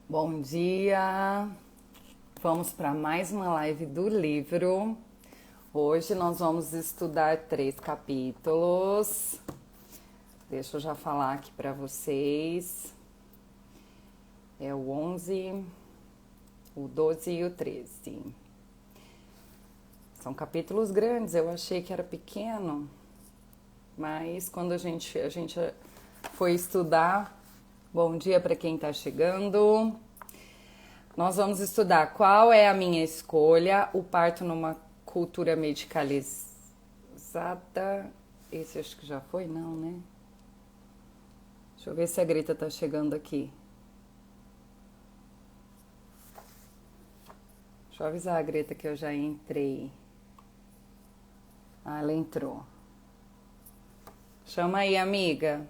Bom dia! Vamos para mais uma live do livro. Hoje nós vamos estudar 3 capítulos. Deixa eu já falar aqui para vocês. É o 11, o 12 e o 13. São capítulos grandes, eu achei que era pequeno, mas quando a gente foi estudar, bom dia para quem está chegando. Nós vamos estudar qual é a minha escolha, o parto numa cultura medicalizada. Esse acho que já foi, não, né? Deixa eu ver se a Greta tá chegando aqui. Deixa eu avisar a Greta que eu já entrei. Ah, ela entrou. Chama aí, amiga.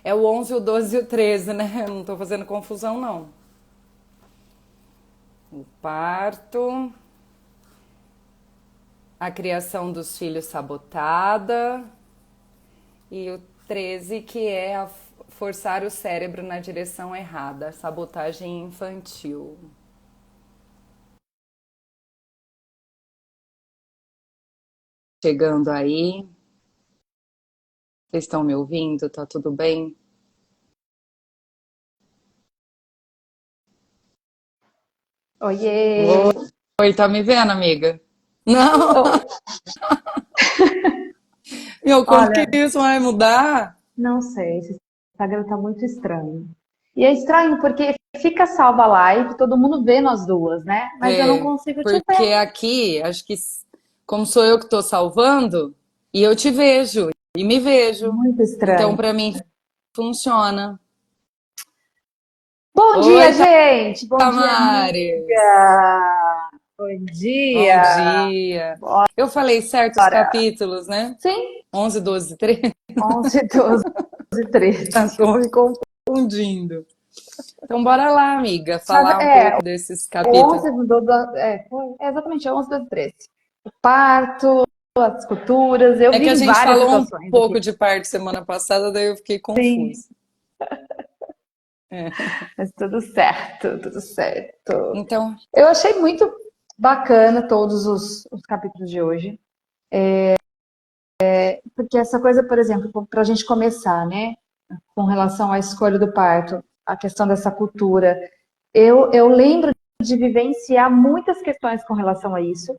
É o 11, o 12 e o 13, né? Eu não tô fazendo confusão, não. O parto, a criação dos filhos sabotada e o 13, que é forçar o cérebro na direção errada, sabotagem infantil. Chegando aí, vocês estão me ouvindo? Tá tudo bem? Oiê! Oi, tá me vendo, amiga? Não, Oh, meu, como que olha, isso vai mudar? não sei, esse Instagram tá muito estranho. E é estranho porque fica salva a live, todo mundo vê nós duas, né? Mas eu não É, consigo te ver. porque aqui, acho que como sou eu que tô salvando, e eu te vejo, e me vejo. Muito Então, estranho. pra mim, funciona. Bom dia, Oi, gente! Bom dia, Tamares! amiga! Bom Bom dia! dia! Eu falei certo os Bora! capítulos, né? Sim, 11, 12, 13. 11, 12, 13. Estou me confundindo. Então, bora lá, amiga, Sabe, falar um pouco desses o capítulos. 11 foi exatamente, é 11, 12, 13. O parto, as culturas, eu É que a vivi gente várias falou um situações pouco aqui. de parte semana passada, daí eu fiquei Sim, confusa. É. mas tudo certo, tudo certo. Então, Eu achei muito bacana todos os capítulos de hoje, porque essa coisa, por exemplo, para a gente começar, né, com relação à escolha do parto, a questão dessa cultura, eu lembro de vivenciar muitas questões com relação a isso.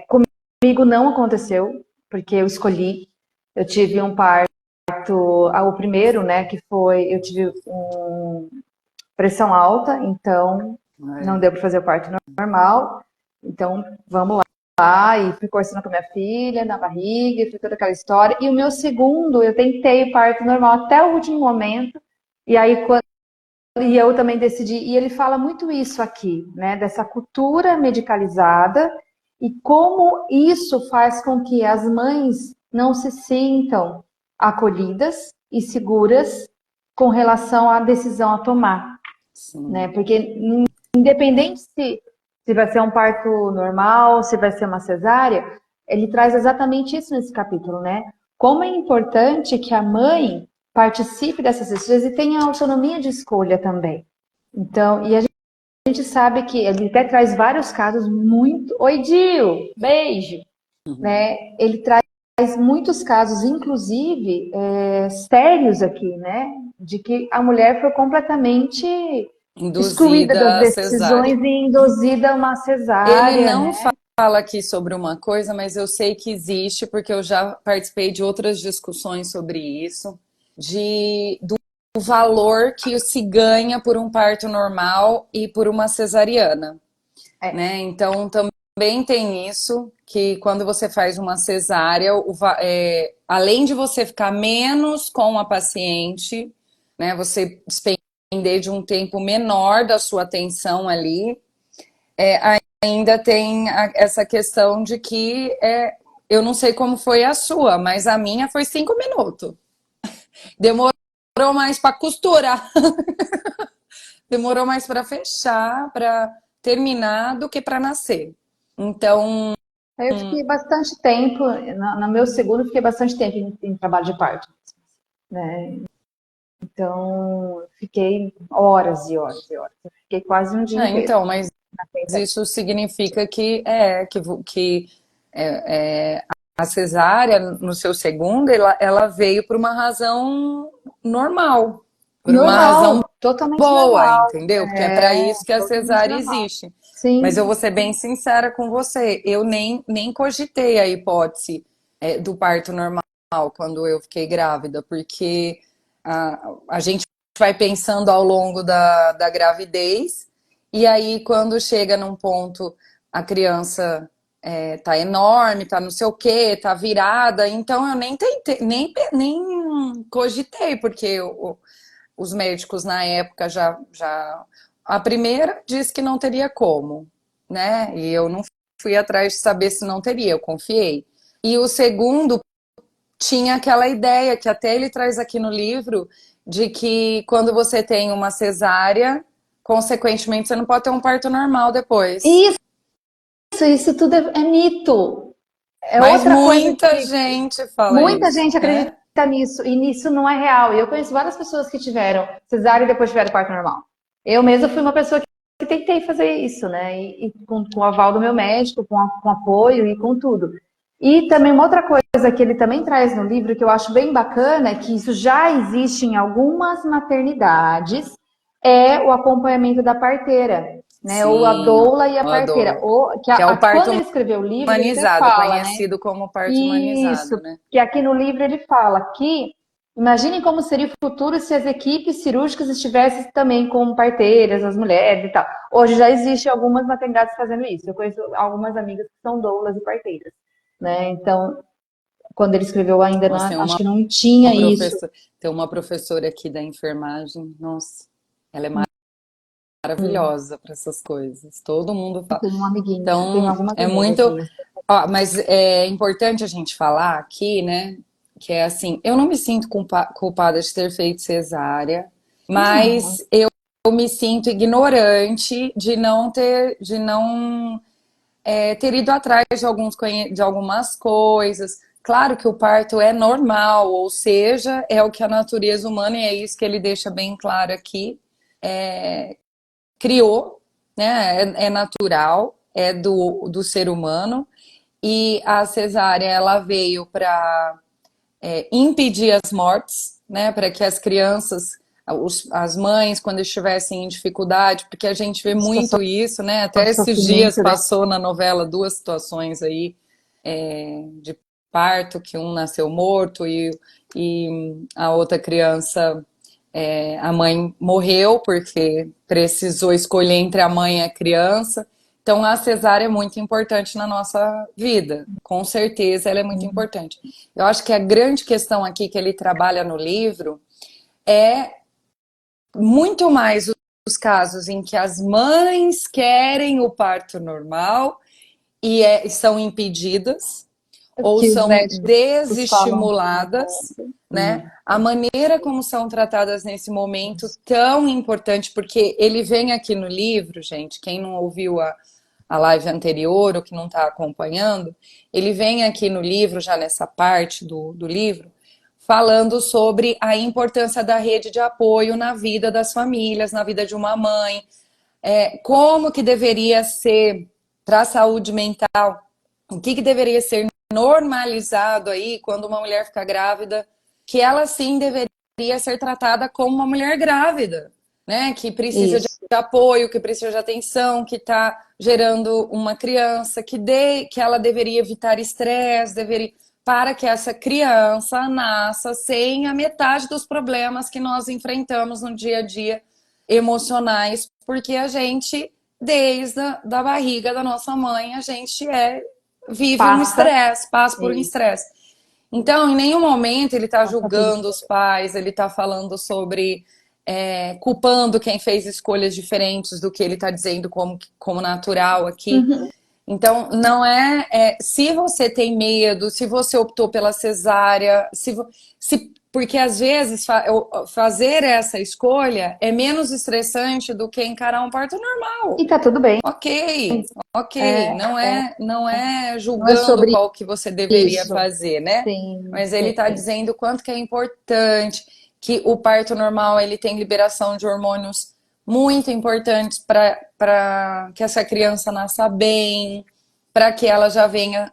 Comigo não aconteceu, porque eu escolhi, eu tive um parto, o primeiro, né, que foi, eu tive pressão alta, então não é. deu para fazer o parto normal. Então, vamos lá. E fui conversando com a minha filha na barriga, e foi toda aquela história. E o meu segundo, eu tentei o parto normal até o último momento. E aí, e eu também decidi. E ele fala muito isso aqui, né? Dessa cultura medicalizada e como isso faz com que as mães não se sintam acolhidas e seguras com relação à decisão a tomar, né? Sim. Porque independente se vai ser um parto normal, se vai ser uma cesárea, ele traz exatamente isso nesse capítulo, né? Como é importante que a mãe participe dessas decisões e tenha autonomia de escolha também. Então, e a gente sabe que ele até traz vários casos muito. Oi, Dio, beijo, Uhum. né? Ele traz muitos casos, inclusive sérios aqui, né? De que a mulher foi completamente excluída das Induzida a cesárea. decisões e induzida a uma Ele cesárea, não né? fala aqui sobre uma coisa, mas eu sei que existe, porque eu já participei de outras discussões sobre isso, do valor que se ganha por um parto normal e por uma cesariana, É, né? Então também tem isso, que quando você faz uma cesárea, além de você ficar menos com a paciente, né? Você despender de um tempo menor da sua atenção ali, ainda tem essa questão de que eu não sei como foi a sua, mas a minha foi 5 minutos. Demorou mais para costurar, demorou mais para fechar, para terminar do que para nascer. Então, eu fiquei bastante tempo, no meu segundo, fiquei bastante tempo em trabalho de parto, né? Então, fiquei horas e horas e horas. Eu fiquei quase um dia inteiro Então, mas na frente. isso significa que a cesárea, no seu segundo, ela veio por uma razão normal, por uma razão Normal, totalmente boa, normal. entendeu? Porque é para É, isso que a totalmente cesárea normal. existe. Mas eu Sim, vou ser bem sincera com você, eu nem cogitei a hipótese do parto normal quando eu fiquei grávida, porque a gente vai pensando ao longo da gravidez, e aí quando chega num ponto, a criança tá enorme, tá não sei o quê, tá virada, então eu nem tentei, nem cogitei, porque os médicos na época já. A primeira disse que não teria como, né? E eu não fui atrás de saber se não teria, eu confiei. E o segundo tinha aquela ideia que até ele traz aqui no livro de que quando você tem uma cesárea, consequentemente você não pode ter um parto normal depois. isso tudo é mito. É Mas outra coisa muita que gente fala muita isso, gente acredita né? nisso, e nisso não é real. E eu conheço várias pessoas que tiveram cesárea e depois tiveram parto normal. Eu mesma fui uma pessoa que tentei fazer isso, né? E com o aval do meu médico, com apoio e com tudo. E também uma outra coisa que ele também traz no livro, que eu acho bem bacana, que isso já existe em algumas maternidades, é o acompanhamento da parteira, né? Ou a Sim, doula e a eu parteira. adoro. Ou, Que é o quando parto ele escreveu o livro, ele até humanizado, fala, né? conhecido como parto Isso, humanizado, né? que aqui no livro ele fala que imaginem como seria o futuro se as equipes cirúrgicas estivessem também com parteiras, as mulheres e tal. Hoje já existe algumas maternidades fazendo isso. Eu conheço algumas amigas que são doulas e parteiras, né? Então, quando ele escreveu ainda não, Nossa, acho que não tinha isso. tem uma professora aqui da enfermagem, nossa, ela é maravilhosa para essas coisas. Todo mundo fala. Tenho uma amiguinha, tenho Então, algumas é amigas, muito. sim. Ó, mas é importante a gente falar aqui, né? Que é assim, eu não me sinto culpada de ter feito cesárea, Não, mas eu me sinto ignorante de não ter ido atrás de algumas coisas. Claro que o parto é normal, ou seja, é o que a natureza humana, e é isso que ele deixa bem claro aqui, criou, né? É natural, é do ser humano, e a cesárea ela veio para impedir as mortes, né? Para que as crianças, as mães, quando estivessem em dificuldade, porque a gente vê situação muito isso, né? Até de esses dias sofrimento, né? passou na novela duas situações aí de parto, que um nasceu morto e a outra criança, a mãe morreu porque precisou escolher entre a mãe e a criança. Então, a cesárea é muito importante na nossa vida, com certeza ela é muito importante. Eu acho que a grande questão aqui que ele trabalha no livro é muito mais os casos em que as mães querem o parto normal e são impedidas, ou Que os são médicos falam que não desestimuladas, pode. né? A maneira como são tratadas nesse momento tão importante, porque ele vem aqui no livro, gente, quem não ouviu a live anterior ou que não está acompanhando, ele vem aqui no livro, já nessa parte do livro, falando sobre a importância da rede de apoio na vida das famílias, na vida de uma mãe, como que deveria ser para a saúde mental, o que deveria ser normalizado aí quando uma mulher fica grávida, que ela sim deveria ser tratada como uma mulher grávida, né? Que precisa de Isso, apoio, que precisa de atenção, que está gerando uma criança, que ela deveria evitar estresse, para que essa criança nasça sem a metade dos problemas que nós enfrentamos no dia a dia emocionais, porque a gente, desde a da barriga da nossa mãe, a gente vive um passa. estresse, passa por um Isso, estresse. Então, em nenhum momento ele está passa por julgando isso. os pais, ele está falando sobre culpando quem fez escolhas diferentes do que ele está dizendo como natural aqui. Uhum. Então, não se você tem medo, se você optou pela cesárea, porque às vezes fazer essa escolha é menos estressante do que encarar um parto normal. E tá tudo bem. Ok, ok, É, não é não é julgando sobre qual que você deveria isso. fazer, né? Sim, Mas ele está sim. dizendo o quanto que é importante. que o parto normal ele tem liberação de hormônios muito importantes para que essa criança nasça bem, para que ela já venha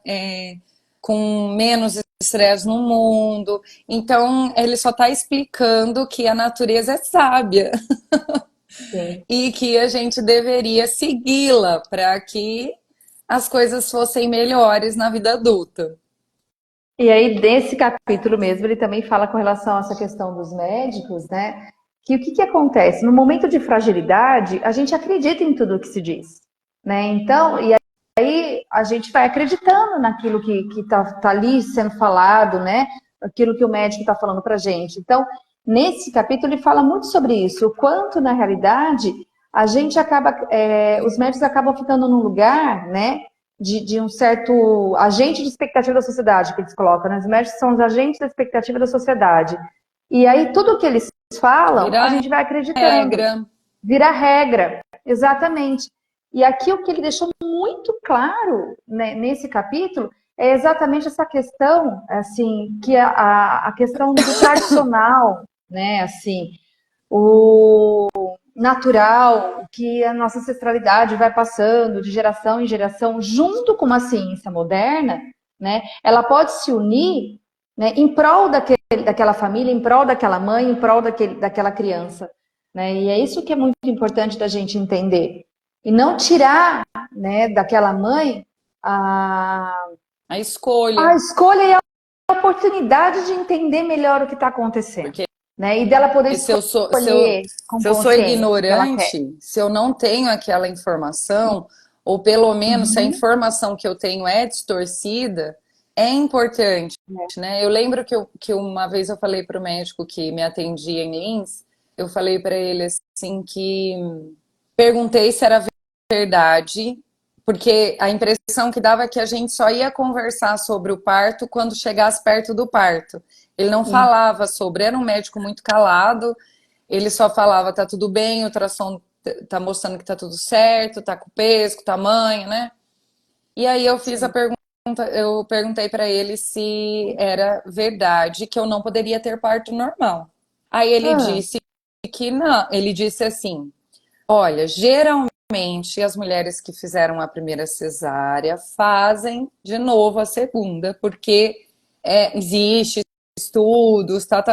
com menos estresse no mundo. Então, ele só está explicando que a natureza é sábia Sim. e que a gente deveria segui-la para que as coisas fossem melhores na vida adulta. E aí, desse capítulo mesmo, ele também fala com relação a essa questão dos médicos, né? Que o que acontece? No momento de fragilidade, a gente acredita em tudo o que se diz, né? Então, e aí a gente vai acreditando naquilo que tá ali sendo falado, né? Aquilo que o médico está falando pra gente. Então, nesse capítulo, ele fala muito sobre isso, o quanto, na realidade, a gente acaba, os médicos acabam ficando num lugar, né? De um certo agente de expectativa da sociedade que eles colocam, né? Os médicos são os agentes da expectativa da sociedade. E aí, tudo que eles falam, a Virar gente vai acreditando. regra. Vira regra, exatamente. E aqui o que ele deixou muito claro, né, nesse capítulo é exatamente essa questão, assim, que a questão do tradicional, né, assim, o natural, que a nossa ancestralidade vai passando de geração em geração, junto com uma ciência moderna, né, ela pode se unir, né, em prol daquela família, em prol daquela mãe, em prol daquela criança. Né, e é isso que é muito importante da gente entender. E não tirar, né, daquela mãe A a escolha. escolha e a oportunidade de entender melhor o que está acontecendo. Porque Né, e dela poder se eu sou, se eu, escolher com se eu sou consciência o que ela quer. ignorante, se eu não tenho aquela informação, ou pelo menos se a Uhum. informação que eu tenho é distorcida, é importante, né? Eu lembro que uma vez eu falei para o médico que me atendia em Lins, eu falei para ele assim que perguntei se era verdade, porque a impressão que dava é que a gente só ia conversar sobre o parto quando chegasse perto do parto. Ele não Sim. falava sobre, era um médico muito calado, ele só falava, tá tudo bem, o ultrassom tá mostrando que tá tudo certo, tá com o peso, com o tamanho, né? E aí eu fiz a Sim. pergunta, eu perguntei para ele se era verdade que eu não poderia ter parto normal. Aí ele Ah, disse que não, ele disse assim: olha, geralmente as mulheres que fizeram a primeira cesárea fazem de novo a segunda, porque existe estudos, tá.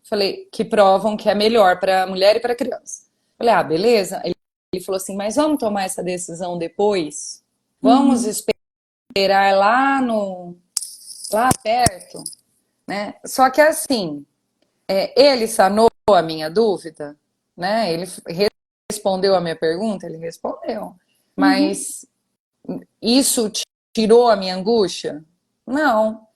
Falei, que provam que é melhor para a mulher e para a criança. Falei, ah, beleza. Ele falou assim, mas vamos tomar essa decisão depois? Vamos uhum. esperar lá perto, né? Só que assim, ele sanou a minha dúvida, né? Ele respondeu a minha pergunta, ele respondeu. Uhum. Mas isso tirou a minha angústia? Não.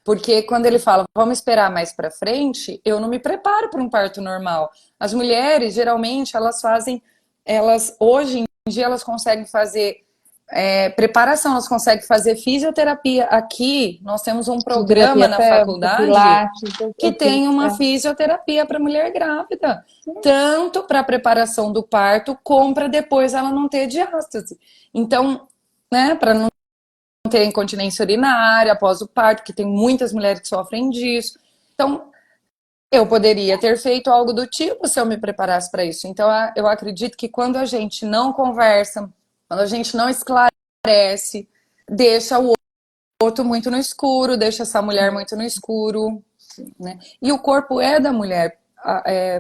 Porque quando ele fala, vamos esperar mais para frente, eu não me preparo para um parto normal. As mulheres, geralmente, elas hoje em dia elas conseguem fazer preparação, elas conseguem fazer fisioterapia. Aqui nós temos um programa Fisioterapia na pélvica, faculdade pilates, que eu tem fiz. uma É. fisioterapia para mulher grávida, tanto para a preparação do parto, como para depois ela não ter diástase. Então, né, para não ter incontinência urinária após o parto, que tem muitas mulheres que sofrem disso. Então, eu poderia ter feito algo do tipo se eu me preparasse para isso. Então, eu acredito que quando a gente não conversa, quando a gente não esclarece, deixa o outro muito no escuro, deixa essa mulher muito no escuro, né? E o corpo é da mulher.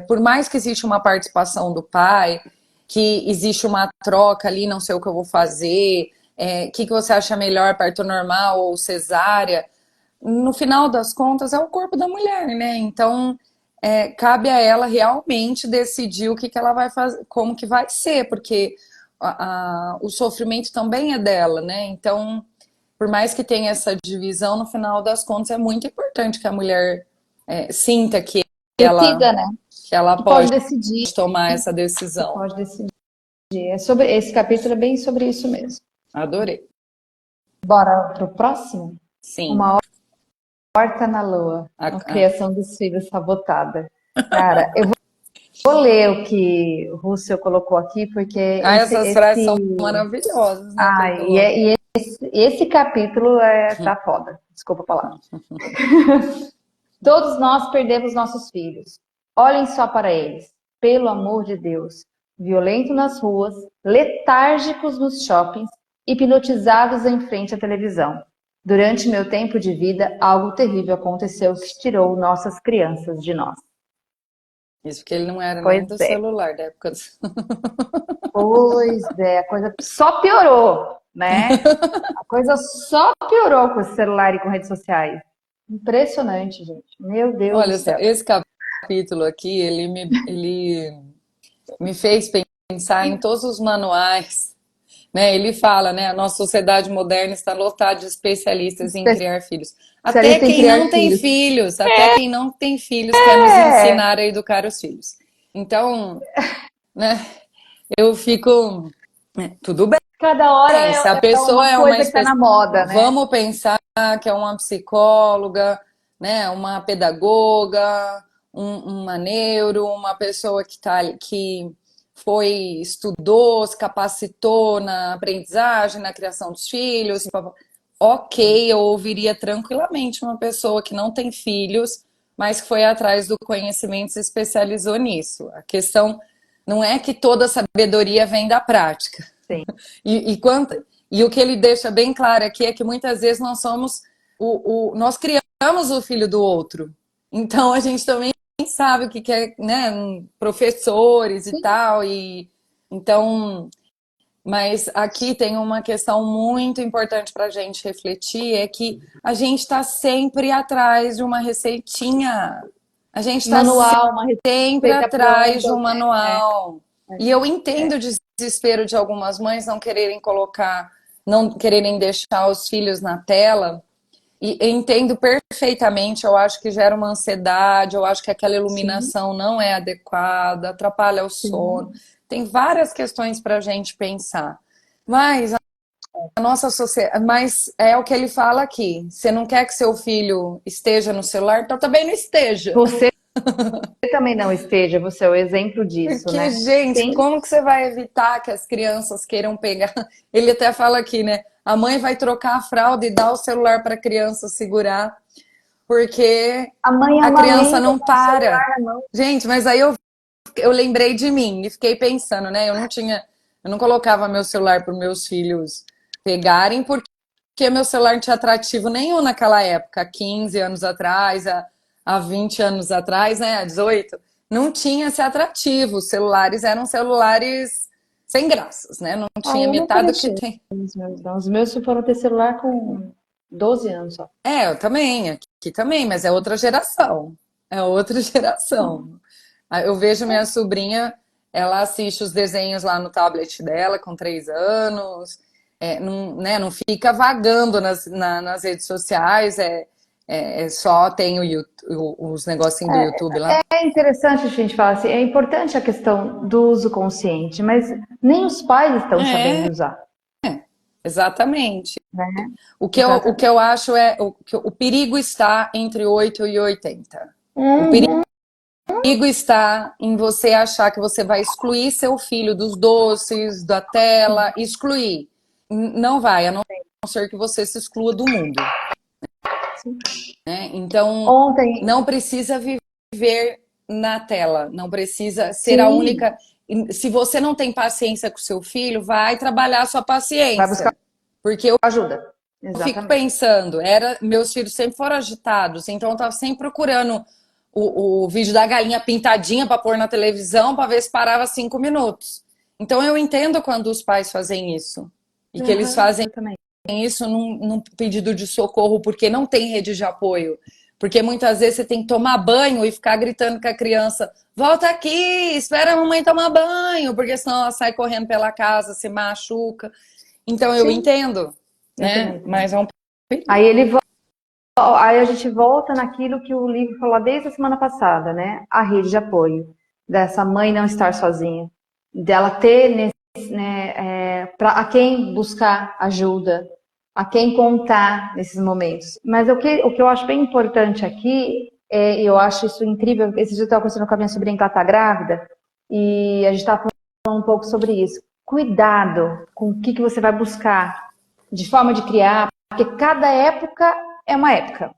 Por mais que exista uma participação do pai, que existe uma troca ali, não sei o que eu vou fazer, que você acha melhor, parto normal ou cesárea? No final das contas, é o corpo da mulher, né? Então, cabe a ela realmente decidir o que ela vai fazer, como que vai ser, porque o sofrimento também é dela, né? Então, por mais que tenha essa divisão, no final das contas, é muito importante que a mulher sinta ela, Decida, né? que ela Que pode pode decidir, tomar essa que decisão. pode decidir. É sobre esse capítulo é bem sobre isso mesmo. Adorei. Bora pro próximo? Sim. Uma horta na lua, A, a a, criação dos filhos sabotada. Cara, eu vou ler o que o Russell colocou aqui, porque essas frases são maravilhosas, né, que ele ai, coloca. esse capítulo tá foda. Desculpa a palavra. Todos nós perdemos nossos filhos. Olhem só para eles, pelo amor de Deus. Violentos nas ruas, letárgicos nos shoppings, hipnotizados em frente à televisão. Durante meu tempo de vida, algo terrível aconteceu que tirou nossas crianças de nós. Isso porque ele não era nem Pois do é, celular da época. pois é, a coisa só piorou, né? A coisa só piorou com o celular e com redes sociais. Impressionante, gente. Meu Deus do Olha só, céu. esse capítulo aqui, ele me fez pensar em todos os manuais, né? Ele fala, né? A nossa sociedade moderna está lotada de especialistas em criar filhos. Até Especialista em quem criar não tem filhos. filhos, até quem não tem filhos quer nos É, ensinar a educar os filhos. Então, né? Eu fico, tudo cada hora bem, se a é pessoa uma é uma coisa que tá na moda, né? vamos pensar que é uma psicóloga, né, uma pedagoga, uma neuro, uma pessoa que foi, estudou, se capacitou na aprendizagem, na criação dos filhos. Ok, eu ouviria tranquilamente uma pessoa que não tem filhos, mas que foi atrás do conhecimento e se especializou nisso. A questão não é que toda sabedoria vem da prática. Sim. E o que ele deixa bem claro aqui é que muitas vezes nós somos nós criamos o filho do outro. Então a gente também sabe o que é, né, professores e Sim. tal. E então, mas aqui tem uma questão muito importante para a gente refletir, é que a gente está sempre atrás de uma receitinha. A gente está Manual, uma sempre receita atrás pronta, de um né? manual. E eu entendo o desespero de algumas mães não quererem colocar, não quererem deixar os filhos na tela. E eu entendo perfeitamente, eu acho que gera uma ansiedade, eu acho que aquela Sim, iluminação não é adequada, atrapalha o sono. sim. Tem várias questões para a gente pensar. Mas a nossa sociedade, mas é o que ele fala aqui. Você não quer que seu filho esteja no celular, então também não esteja. Você também não esteja, você é o exemplo disso, Porque, né? gente, Tem como que você vai evitar que as crianças queiram pegar? Ele até fala aqui, né? A mãe vai trocar a fralda e dar o celular para a criança segurar, porque a mãe a criança amamenta não com o celular para. na mão. Gente, mas aí eu lembrei de mim e fiquei pensando, né? Eu não colocava meu celular para os meus filhos pegarem, porque meu celular não tinha atrativo nenhum naquela época, 15 anos atrás, há 20 anos atrás, né? Há 18, não tinha esse atrativo. Os celulares eram celulares sem graças, né? Não Ah, tinha eu nunca metade do que deixei tem. os meus, não. Os meus foram ter celular com 12 anos só. É, eu também, aqui também, mas é outra geração. É outra geração. Eu vejo minha sobrinha, ela assiste os desenhos lá no tablet dela, com 3 anos, não, né, não fica vagando nas redes sociais, só tem os negocinhos do YouTube lá. É interessante a gente falar assim, é importante a questão do uso consciente, mas nem os pais estão sabendo É, usar, exatamente. né? O que Exatamente. eu acho é que o perigo está entre 8 e 80. O Uhum. perigo está em você achar que você vai excluir seu filho dos doces, da tela, excluir. Não vai, a não ser que você se exclua do mundo, né? Então, Ontem, não precisa viver na tela, não precisa ser a sim, única. Se você não tem paciência com seu filho, vai trabalhar a sua vai buscar paciência. Porque eu ajuda. fico Exatamente. pensando, meus filhos sempre foram agitados, então eu estava sempre procurando o vídeo da galinha pintadinha para pôr na televisão para ver se parava 5 minutos. Então eu entendo quando os pais fazem isso. E que eles Aham, fazem exatamente. isso num pedido de socorro porque não tem rede de apoio. Porque muitas vezes você tem que tomar banho e ficar gritando com a criança: volta aqui, espera a mamãe tomar banho, porque senão ela sai correndo pela casa, se machuca. Então eu Sim, entendo, eu né? também entendo. Mas é um Aí perigo. ele Aí a gente volta naquilo que o livro falou desde a semana passada, né? A rede de apoio, dessa mãe não estar sozinha, dela ter, né, a quem buscar ajuda, a quem contar nesses momentos. Mas o que eu acho bem importante aqui, eu acho isso incrível, esse dia eu estava conversando com a minha sobrinha que ela está grávida, e a gente estava falando um pouco sobre isso. Cuidado com o que você vai buscar de forma de criar, porque cada época é uma época.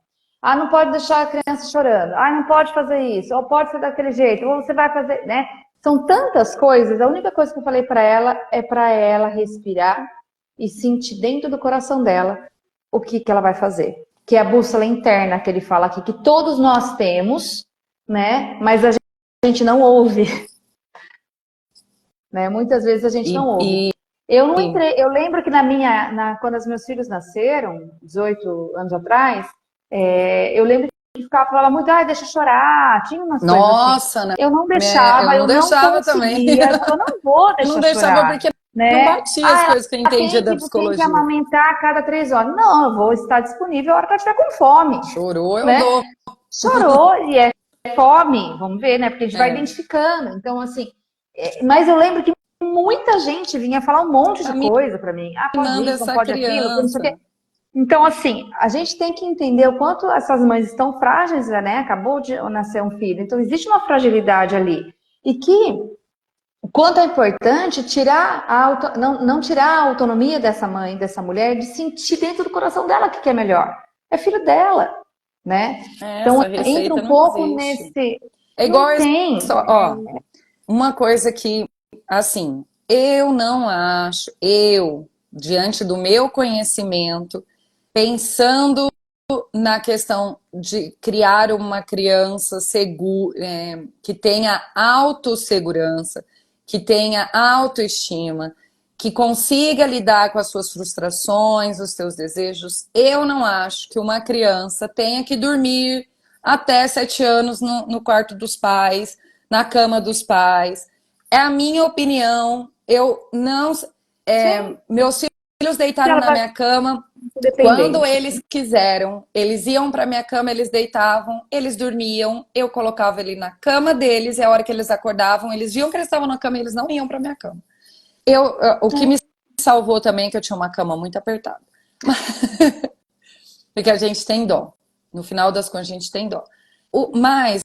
Ah, não pode deixar a criança chorando. Ah, não pode fazer isso. Ou pode ser daquele jeito. Ou você vai fazer, né? São tantas coisas. A única coisa que eu falei para ela respirar e sentir dentro do coração dela o que que ela vai fazer. Que é a bússola interna que ele fala aqui, que todos nós temos, né? Mas a gente não ouve, né? Muitas vezes a gente não E, ouve. e, Eu não e- entrei, eu lembro que quando os meus filhos nasceram, 18 anos atrás, eu lembro que falava muito, ah, deixa eu chorar, tinha umas coisas assim. nossa, né? Eu não Eu deixava, não eu não deixava também. conseguia, eu falava, eu não vou Eu não deixar deixava chorar, porque não né? batia as Ah, coisas que eu entendia da tem que psicologia. amamentar a cada 3 horas. Não, eu vou estar disponível a hora que ela estiver com fome, Chorou, eu né? dou. Chorou e é fome, vamos ver, né? Porque a gente vai É. identificando. Então, assim, mas eu lembro que muita gente vinha falar um monte de Tá coisa para mim. Ah, pode minando isso, não essa pode aquilo, não sei o quê. criança. Então, assim, a gente tem que entender o quanto essas mães estão frágeis, né? Acabou de nascer um filho. Então, existe uma fragilidade ali. E que, o quanto é importante tirar não tirar a autonomia dessa mãe, dessa mulher, de sentir dentro do coração dela o que é melhor. É filho dela, né? Então, Essa entra receita um não pouco existe. nesse. É igual, Não tem. ó, uma coisa que, assim, eu não acho, diante do meu conhecimento, pensando na questão de criar uma criança segura, que tenha autossegurança, que tenha autoestima, que consiga lidar com as suas frustrações, os seus desejos, eu não acho que uma criança tenha que dormir até 7 anos no quarto dos pais, na cama dos pais. É a minha opinião. Eu não. Sim, Meus filhos deitaram ela na vai minha cama ser quando dependente. eles quiseram. Eles iam para minha cama, eles deitavam, eles dormiam. Eu colocava ele na cama deles e a hora que eles acordavam, eles viam que eles estavam na cama e eles não iam para minha cama. O que me salvou também é que eu tinha uma cama muito apertada. Porque a gente tem dó. No final das contas, a gente tem dó. Mas,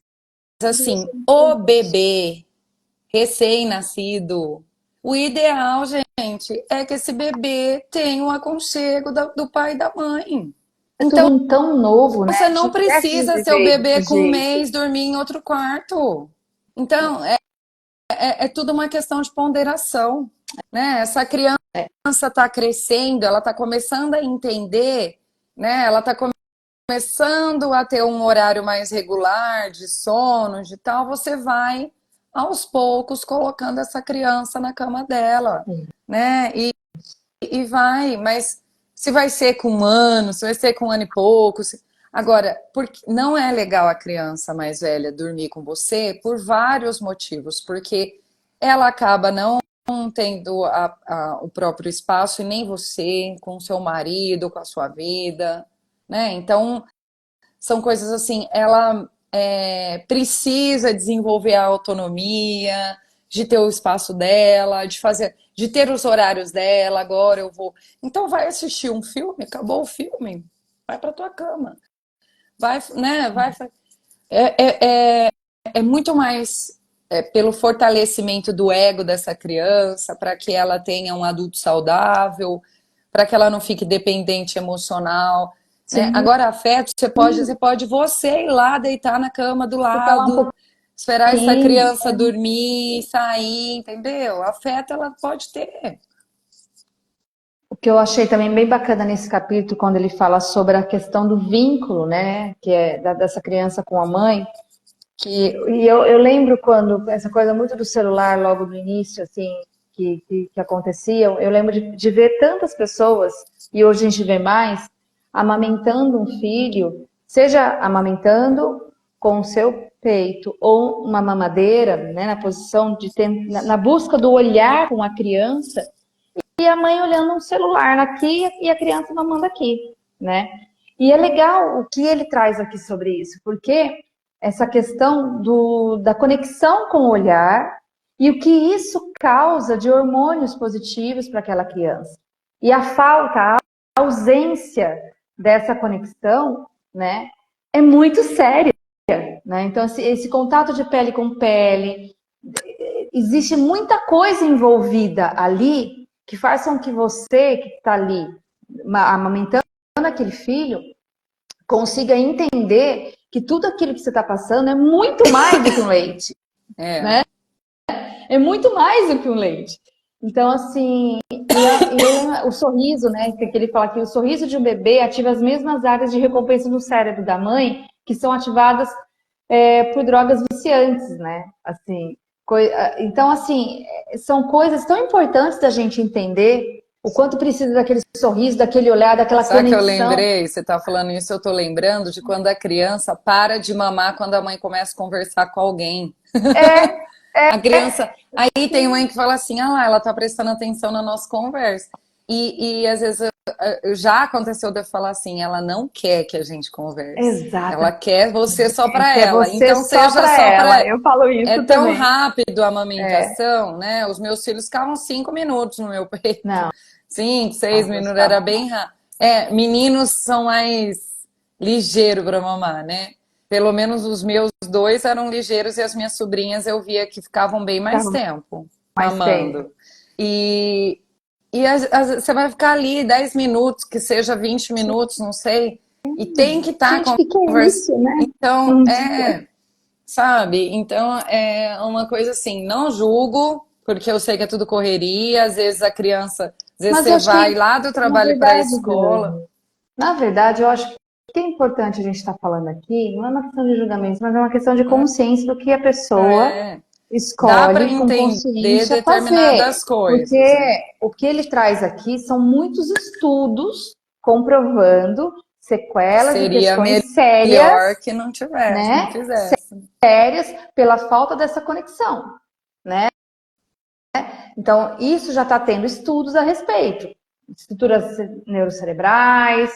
assim, o bebê recém-nascido, o ideal, gente, é que esse bebê tenha o aconchego do pai e da mãe. É Então, tudo tão novo, né? você A gente não não cresce precisa desse ser o jeito, bebê desse com um jeito. mês dormir em outro quarto. Então, é tudo uma questão de ponderação, né? Essa criança está crescendo, ela está começando a entender, né? Ela está começando a ter um horário mais regular de sono, de tal, você vai aos poucos colocando essa criança na cama dela, né? E vai, mas se vai ser com 1 ano, se vai ser com 1 ano e pouco, agora, porque não é legal a criança mais velha dormir com você por vários motivos, porque ela acaba não tendo o próprio espaço e nem você com o seu marido, com a sua vida, né? Então, são coisas assim, ela precisa desenvolver a autonomia, de ter o espaço dela, de ter os horários dela. Agora eu vou. Então vai assistir um filme, acabou o filme, vai para tua cama, vai, né? Vai. É muito mais pelo fortalecimento do ego dessa criança, para que ela tenha um adulto saudável, para que ela não fique dependente emocional, né? Sim, Agora, afeto, você ir lá deitar na cama do fica lá um lado, esperar essa pouquinho. criança dormir, sair, entendeu? Afeto ela pode ter. O que eu achei também bem bacana nesse capítulo, quando ele fala sobre a questão do vínculo, né? Que é dessa criança com a mãe. Eu lembro quando essa coisa muito do celular, logo no início, assim, que acontecia, eu lembro de ver tantas pessoas, e hoje a gente vê mais, amamentando um filho, seja amamentando com o seu peito ou uma mamadeira, né, na posição de ter, na busca do olhar com a criança, e a mãe olhando um celular aqui e a criança mamando aqui, né? E é legal o que ele traz aqui sobre isso, porque essa questão da conexão com o olhar e o que isso causa de hormônios positivos para aquela criança. E a falta, a ausência dessa conexão, né, é muito séria, né? Então, esse contato de pele com pele, existe muita coisa envolvida ali que faz com que você que está ali amamentando aquele filho consiga entender que tudo aquilo que você está passando é muito mais do que um leite, né? É muito mais do que um leite. Então, assim, o sorriso, né? Que ele fala que o sorriso de um bebê ativa as mesmas áreas de recompensa no cérebro da mãe que são ativadas por drogas viciantes, né? Assim, então, assim, são coisas tão importantes da gente entender o quanto precisa daquele sorriso, daquele olhar, daquela Sabe que eu conexão. lembrei? Você tá falando isso, eu tô lembrando de quando a criança para de mamar quando a mãe começa a conversar com alguém. É, A criança. Aí tem mãe que fala assim: ah lá, ela tá prestando atenção na nossa conversa. E às vezes já aconteceu de eu falar assim: ela não quer que a gente converse. Ela exatamente. quer você só para É ela. você Então só seja para só para ela. ela. Eu falo É isso tão também. rápido a amamentação, né? Os meus filhos ficavam 5 minutos no meu peito. Não, 5, 6 minutos, era ficava. bem rápido. Meninos são mais ligeiros para mamar, né? Pelo menos os meus dois eram ligeiros e as minhas sobrinhas eu via que ficavam bem mais Ficava tempo mais tempo. mamando. E, você vai ficar ali 10 minutos, que seja 20 minutos, não sei, e tem que estar Gente, o que que é conversando. isso, né? Então, Um dia. sabe? Então, é uma coisa assim, não julgo, porque eu sei que é tudo correria, às vezes a criança, às vezes Mas eu você acho vai que, lá do na trabalho para a verdade, escola. Dani, na verdade, eu acho que o que é importante a gente estar falando aqui não é uma questão de julgamento, mas é uma questão de consciência do que a pessoa É, dá para escolhe com entender consciência fazer. determinadas coisas, né? Porque o que ele traz aqui são muitos estudos comprovando sequelas e Seria questões sérias, melhor que não tivesse, não né? fizesse. Sérias pela falta dessa conexão, né? Então, isso já está tendo estudos a respeito. Estruturas neurocerebrais,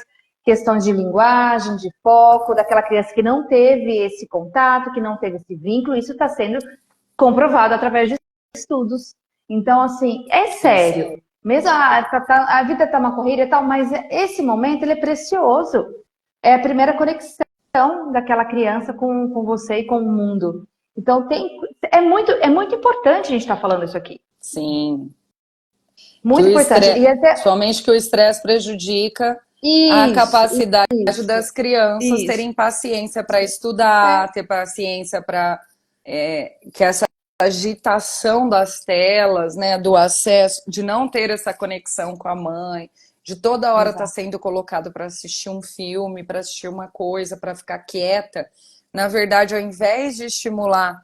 questões de linguagem, de foco, daquela criança que não teve esse contato, que não teve esse vínculo, isso está sendo comprovado através de estudos. Então, assim, é Isso. sério. Mesmo a vida está uma corrida e tal, mas esse momento ele é precioso. É a primeira conexão daquela criança com você e com o mundo. Então, é muito importante a gente estar falando isso aqui. Sim. Que Muito o importante. estresse, E até. somente que o estresse prejudica a Isso, capacidade das crianças isso. terem paciência para estudar, ter paciência para que essa agitação das telas, né, do acesso, de não ter essa conexão com a mãe, de toda hora estar Exato. sendo colocado para assistir um filme, para assistir uma coisa, para ficar quieta. Na verdade, ao invés de estimular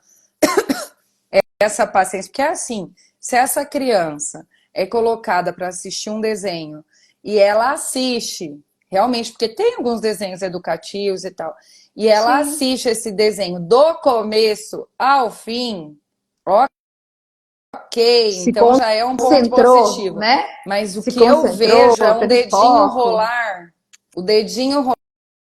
essa paciência, porque é assim, se essa criança é colocada para assistir um desenho e ela assiste, realmente, porque tem alguns desenhos educativos e tal, e ela Sim. assiste esse desenho do começo ao fim, ok, Se então já é um ponto concentrou, positivo. né? Mas o Se que eu concentrou, vejo é um teve dedinho foco. rolar, o dedinho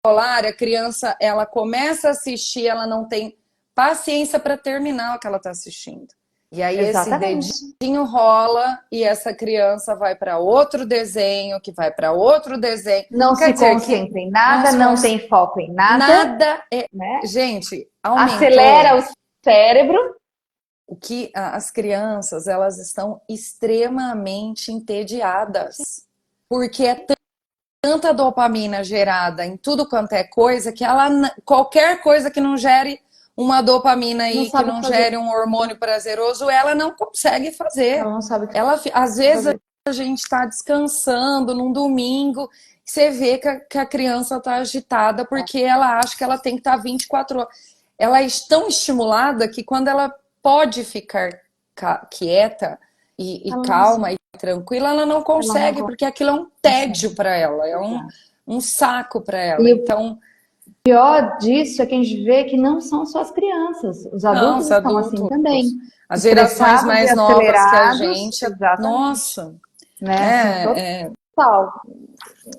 rolar, a criança, ela começa a assistir, ela não tem paciência para terminar o que ela está assistindo. E aí esse Exatamente. dedinho rola e essa criança vai para outro desenho, que vai para outro desenho. Não Quer se dizer que concentra em não nada, se não cons... tem foco em nada, nada é. né? Gente, Acelera aumentou. o cérebro. O que as crianças, elas estão extremamente entediadas. Porque é tanta dopamina gerada em tudo quanto é coisa que ela qualquer coisa que não gere uma dopamina Não aí, que sabe o não que fazer. gere um hormônio prazeroso, ela não consegue fazer. Ela não sabe o que Ela, às vezes fazer. a gente está descansando num domingo, você vê que a criança está agitada porque ela acha que ela tem que estar 24 horas. Ela é tão estimulada que quando ela pode ficar quieta e Ela não, calma e tranquila, ela não ela não consegue, porque aquilo é um consegue. tédio para ela, é Exato. um saco para ela. E o Então, pior disso é que a gente vê que não são só as crianças. Os não, adultos os estão assim adultos, também. as gerações Estressados e mais novas que a acelerados. gente, Exatamente. nossa, Né? Assim, é, é, total.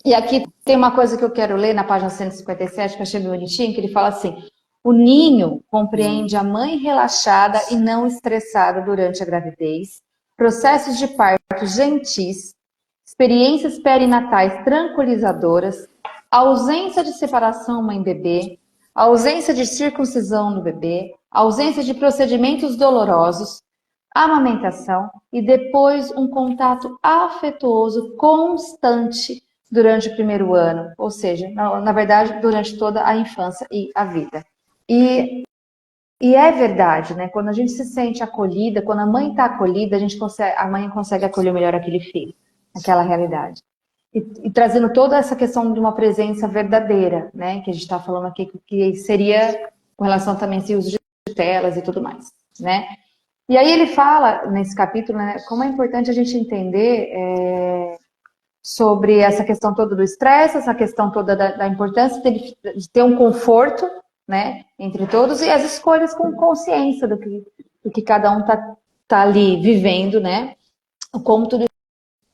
E aqui tem uma coisa que eu quero ler na página 157, que eu achei bonitinho, que ele fala assim: o ninho compreende a mãe relaxada e não estressada durante a gravidez, processos de parto gentis, experiências perinatais tranquilizadoras, ausência de separação mãe-bebê, ausência de circuncisão no bebê, ausência de procedimentos dolorosos, amamentação e depois um contato afetuoso constante durante o primeiro ano, ou seja, na verdade, durante toda a infância e a vida. E, e é verdade, né? Quando a gente se sente acolhida, quando a mãe está acolhida, a mãe consegue acolher melhor aquele filho, aquela realidade. E trazendo toda essa questão de uma presença verdadeira, né? Que a gente está falando aqui, que seria com relação também ao uso de telas e tudo mais, né? E aí ele fala nesse capítulo, né, como é importante a gente entender sobre essa questão toda do estresse, essa questão toda da importância de ter um conforto, né, entre todos e as escolhas com consciência do que cada um tá ali vivendo, né, como tudo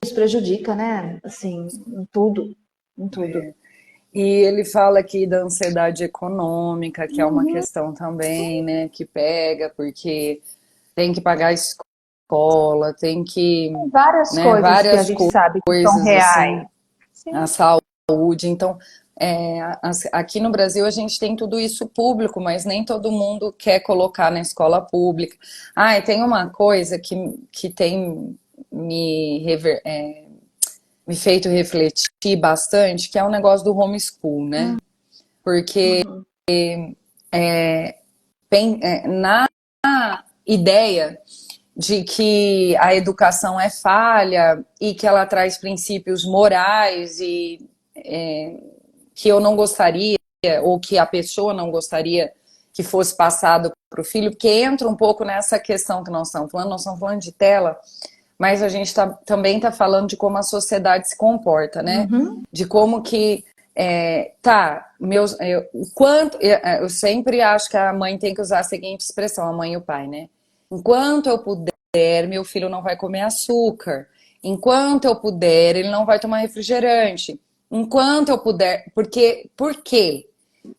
isso prejudica, né, assim, em tudo, em tudo. E ele fala aqui da ansiedade econômica, que é uma questão também, né, que pega, porque tem que pagar a escola, tem que, Várias né, coisas que a várias gente sabe que são coisas reais. assim, a Sim. saúde. Então, aqui no Brasil a gente tem tudo isso público, mas nem todo mundo quer colocar na escola pública. Ah, e tem uma coisa que tem me feito refletir bastante, que é o negócio do homeschool, né? Porque Uhum. na ideia de que a educação é falha e que ela traz princípios morais e que eu não gostaria, ou que a pessoa não gostaria que fosse passado para o filho, porque entra um pouco nessa questão que nós estamos falando de tela, mas a gente também está falando de como a sociedade se comporta, né? Uhum. De como que o quanto eu sempre acho que a mãe tem que usar a seguinte expressão, a mãe e o pai, né? Enquanto eu puder, meu filho não vai comer açúcar. Enquanto eu puder, ele não vai tomar refrigerante. Enquanto eu puder, por quê?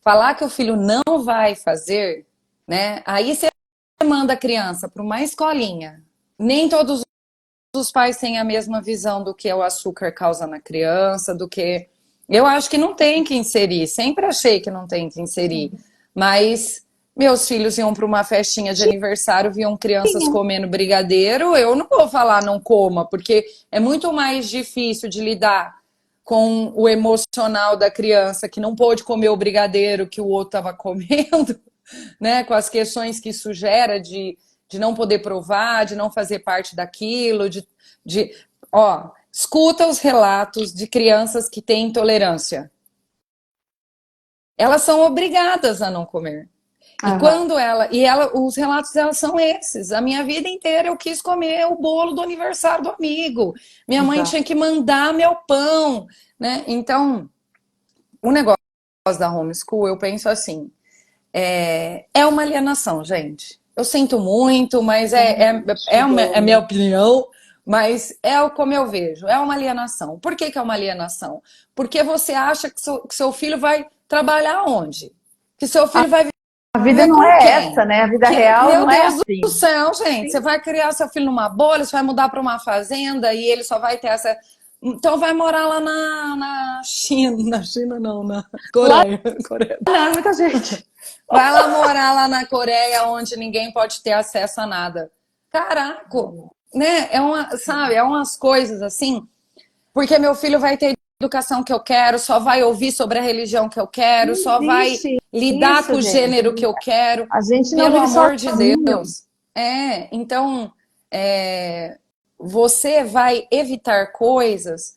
Falar que o filho não vai fazer, né? Aí você manda a criança para uma escolinha. Nem todos os pais têm a mesma visão do que o açúcar causa na criança, do que. Eu acho que não tem que inserir, sempre achei que não tem que inserir, mas meus filhos iam para uma festinha de aniversário, viam crianças comendo brigadeiro, eu não vou falar não coma, porque é muito mais difícil de lidar com o emocional da criança que não pôde comer o brigadeiro que o outro estava comendo, né? Com as questões que isso gera de não poder provar, de não fazer parte daquilo, de escuta os relatos de crianças que têm intolerância. Elas são obrigadas a não comer. E Aham. os relatos delas são esses. A minha vida inteira eu quis comer o bolo do aniversário do amigo. Minha mãe Exato. tinha que mandar meu pão, né? Então, o negócio da homeschool, eu penso assim, é uma alienação, gente. Eu sinto muito, mas é minha opinião, mas como eu vejo, é uma alienação. Por que é uma alienação? Porque você acha que seu filho vai trabalhar onde? Que seu filho vai A vida viver não com é essa, quem? né? A vida real Meu não é Deus do assim. céu, gente, você vai criar seu filho numa bolha, você vai mudar para uma fazenda e ele só vai ter essa. Então vai morar lá na China. Na China não, na Lá Coreia. Coreia. não, é muita gente. Vai lá morar lá na Coreia, onde ninguém pode ter acesso a nada. Caraca, né? Sabe, é umas coisas assim, porque meu filho vai ter a educação que eu quero, só vai ouvir sobre a religião que eu quero, Não só vai existe lidar com isso, o gente. gênero que eu quero, A gente não pelo vive amor de sozinho. Deus. Então, você vai evitar coisas,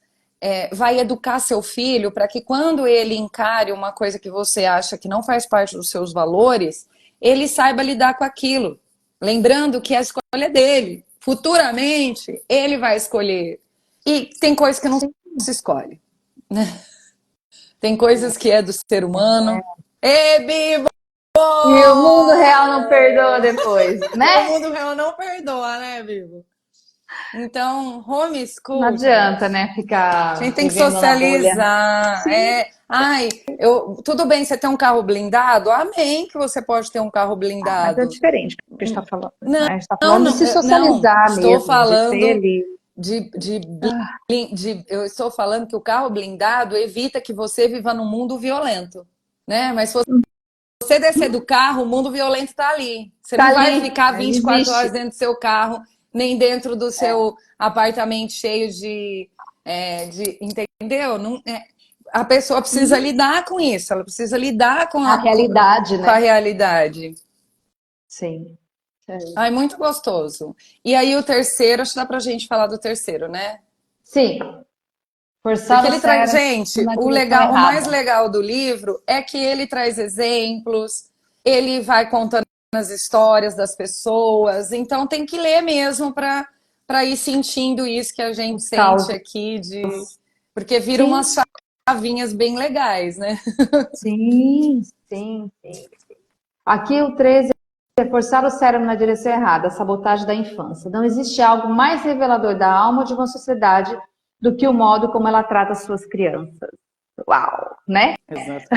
vai educar seu filho para que quando ele encare uma coisa que você acha que não faz parte dos seus valores, ele saiba lidar com aquilo. Lembrando que a escolha é dele. Futuramente, ele vai escolher. E tem coisas que não se escolhe. Tem coisas que é do ser humano. Ê, Bibo! E o mundo real não perdoa depois, E o né? mundo real não perdoa, né, Bibo? Então, Não homeschool, adianta, gente. né, A gente ficar tem que vivendo na bolha. socializar. Sim. Ai, tudo bem você ter um carro blindado? Amém que você pode ter um carro Mas é blindado. diferente do que a gente está falando, Não, né? A gente está falando de se não. socializar Estou mesmo, de ter falando ali. eu estou falando que o carro blindado evita que você viva num mundo violento, né? Mas se você descer do carro, o mundo violento está ali. Você Tá não vai ali, ficar ele 24 horas existe. dentro do seu carro, nem dentro do seu apartamento cheio de Entendeu? Não, a pessoa precisa lidar com isso, ela precisa lidar A realidade, com a né? realidade. Sim. É. Ai, muito gostoso. E aí o terceiro, acho que dá pra gente falar do terceiro, né? Sim, Porque forçar o ele traz, cérebro gente, na o direção legal, o mais errada. legal do livro é que ele traz exemplos, ele vai contando as histórias das pessoas, então tem que ler mesmo para ir sentindo isso que a gente Os sente causos. aqui de porque vira umas Sim, chavinhas bem legais, né? sim, sim, sim. Aqui o 13 é forçar o cérebro na direção errada, a sabotagem da infância. Não existe algo mais revelador da alma de uma sociedade do que o modo como ela trata as suas crianças. Uau, né? Exatamente.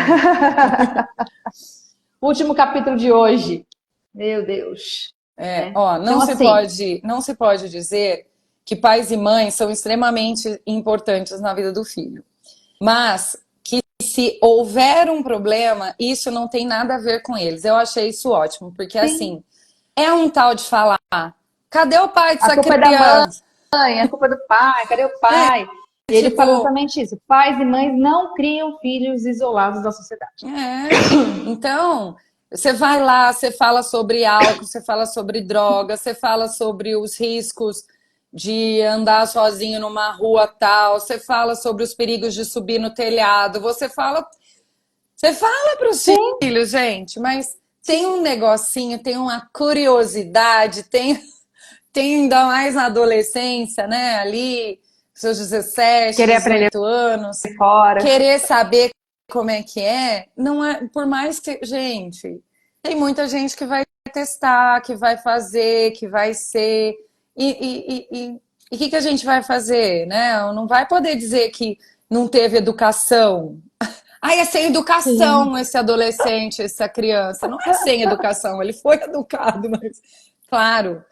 Último capítulo de hoje. Meu Deus. Né? Ó, Então, assim, não se pode dizer que pais e mães são extremamente importantes na vida do filho. Mas que se houver um problema, isso não tem nada a ver com eles. Eu achei isso ótimo, porque sim, assim, é um tal de falar, cadê o pai a dessa culpa é da criança? mãe, a culpa é do pai, cadê o É, pai? E ele fala tipo, exatamente isso. Pais e mães não criam filhos isolados da sociedade. então, você vai lá, você fala sobre álcool, você fala sobre droga, você fala sobre os riscos de andar sozinho numa rua tal, você fala sobre os perigos de subir no telhado, você fala para os Sim, filhos, gente, mas tem sim. um negocinho, tem uma curiosidade, tem ainda mais na adolescência, né? Ali, seus 17, Querer aprender 18 anos, fora. querer saber como é, não é, por mais que, gente, tem muita gente que vai testar, que vai fazer, que vai ser, e o que a gente vai fazer, né? Não vai poder dizer que não teve educação. Ai, é sem Sim. educação esse adolescente, essa criança. Não é sem educação, ele foi educado, mas claro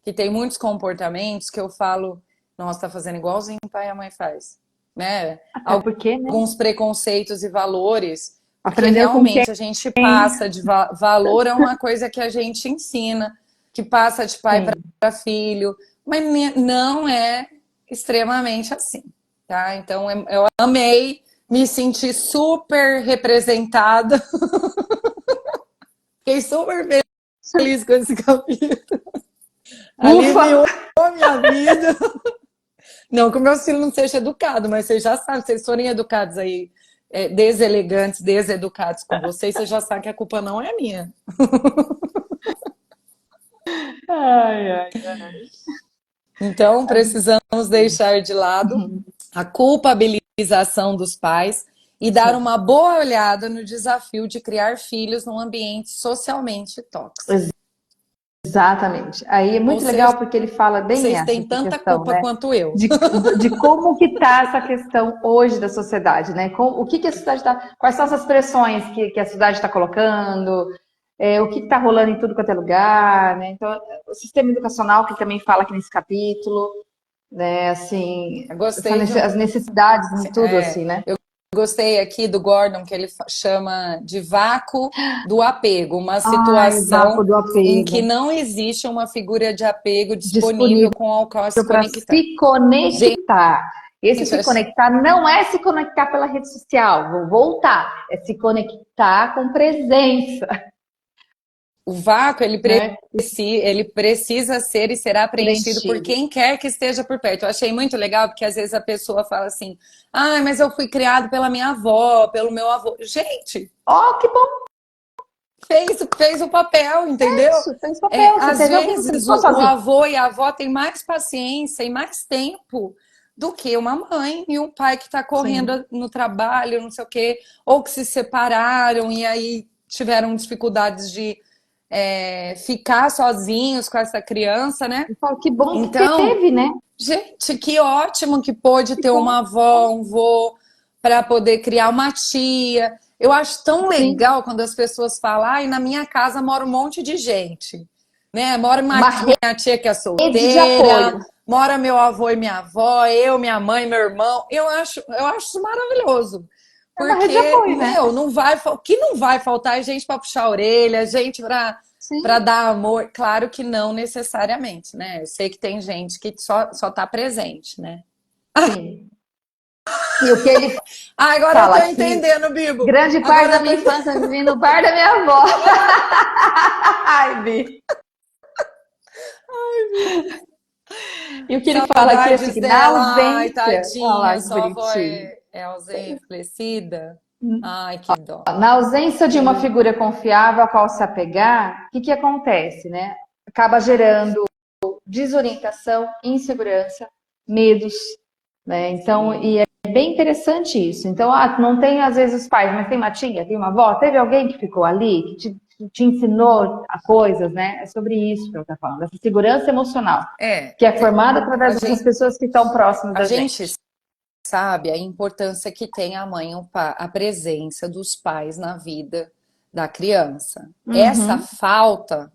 que tem muitos comportamentos que eu falo, nossa, tá fazendo igualzinho o pai e a mãe faz, né? Até porque, né? Alguns preconceitos e valores, porque Aprendeu com quem? realmente a gente passa de valor é uma coisa que a gente ensina, que passa de pai Sim. para filho, mas não é extremamente assim, tá? Então eu amei, me senti super representada, fiquei super feliz com esse capítulo. Ufa! Aliviou a minha vida. Não que o meu filho não seja educado, mas vocês já sabem, se vocês forem educados aí, deselegantes, deseducados com vocês, você já sabe que a culpa não é minha. Ai, ai, ai. Então, precisamos deixar de lado Uhum. a culpabilização dos pais e dar Sim, uma boa olhada no desafio de criar filhos num ambiente socialmente tóxico. exatamente. Aí é Ou muito seja, legal porque ele fala bem vocês têm essa tanta questão, culpa né? quanto eu. De como que tá essa questão hoje da sociedade, né? O que que a sociedade está, quais são essas pressões que a sociedade está colocando, o que está rolando em tudo quanto é lugar, né? Então, o sistema educacional que também fala aqui nesse capítulo, né? Assim, Eu gostei de as necessidades em tudo, assim, né? eu gostei aqui do Gordon, que ele chama de vácuo do apego, uma Ai, o vácuo situação do em que apego, não existe uma figura de apego disponível disponível com a qual se para conectar. se Gente, conectar. Esse eu se achei- conectar não é se conectar pela rede social, vou voltar, é se conectar com presença, o vácuo, né? ele precisa ser e será preenchido por Preenchido. quem quer que esteja por perto. Eu achei muito legal, porque às vezes a pessoa fala assim, ah, mas eu fui criado pela minha avó, pelo meu avô. Gente, Ó, que bom fez o papel, entendeu? isso, fez papel, você Às teve alguém, você não vezes ficou o sozinho. avô e a avó têm mais paciência e mais tempo do que uma mãe e um pai que está Sim. correndo no trabalho, não sei o quê, ou que se separaram e aí tiveram dificuldades de ficar sozinhos com essa criança, né? Eu falo, que bom que Então, teve, né? gente, que ótimo que pôde Que ter bom. uma avó, um vô, para poder criar uma tia. Eu acho tão Sim. legal quando as pessoas falam, ai, na minha casa mora um monte de gente, né? Mora Uma minha tia que é rede de solteira, apoio. mora meu avô e minha avó, eu, minha mãe, meu irmão. Eu acho isso maravilhoso. É uma rede de Porque, apoio, né? meu, o que não vai faltar é gente para puxar a orelha, gente para Sim. dar amor. Claro que não necessariamente, né? Eu sei que tem gente que só tá presente, né? Sim. E o que ele Ah, agora eu fala tô aqui, entendendo, Bibo. grande parte Agora da eu tô minha entendendo. infância eu vivi no bar da minha avó. Ai, Bi. E o que ele fala aqui é assim, Saudades que na dela. Ai, ausência, olha lá tadinha. que Sua avó bonitinho. é ausente, falecida. Ai, que dó. Na ausência de uma Que... figura confiável a qual se apegar, o que que acontece, né? Acaba gerando desorientação, insegurança, medos, né? Então, Sim. e é bem interessante isso. Então, não tem às vezes os pais, mas tem uma tia, tem uma avó, teve alguém que ficou ali, que te ensinou a coisas, né? É sobre isso que eu estou falando, essa segurança emocional, É, que é formada através a dessas gente, pessoas que estão próximas a da gente gente. sabe a importância que tem a mãe, a presença dos pais na vida da criança. Essa Uhum. falta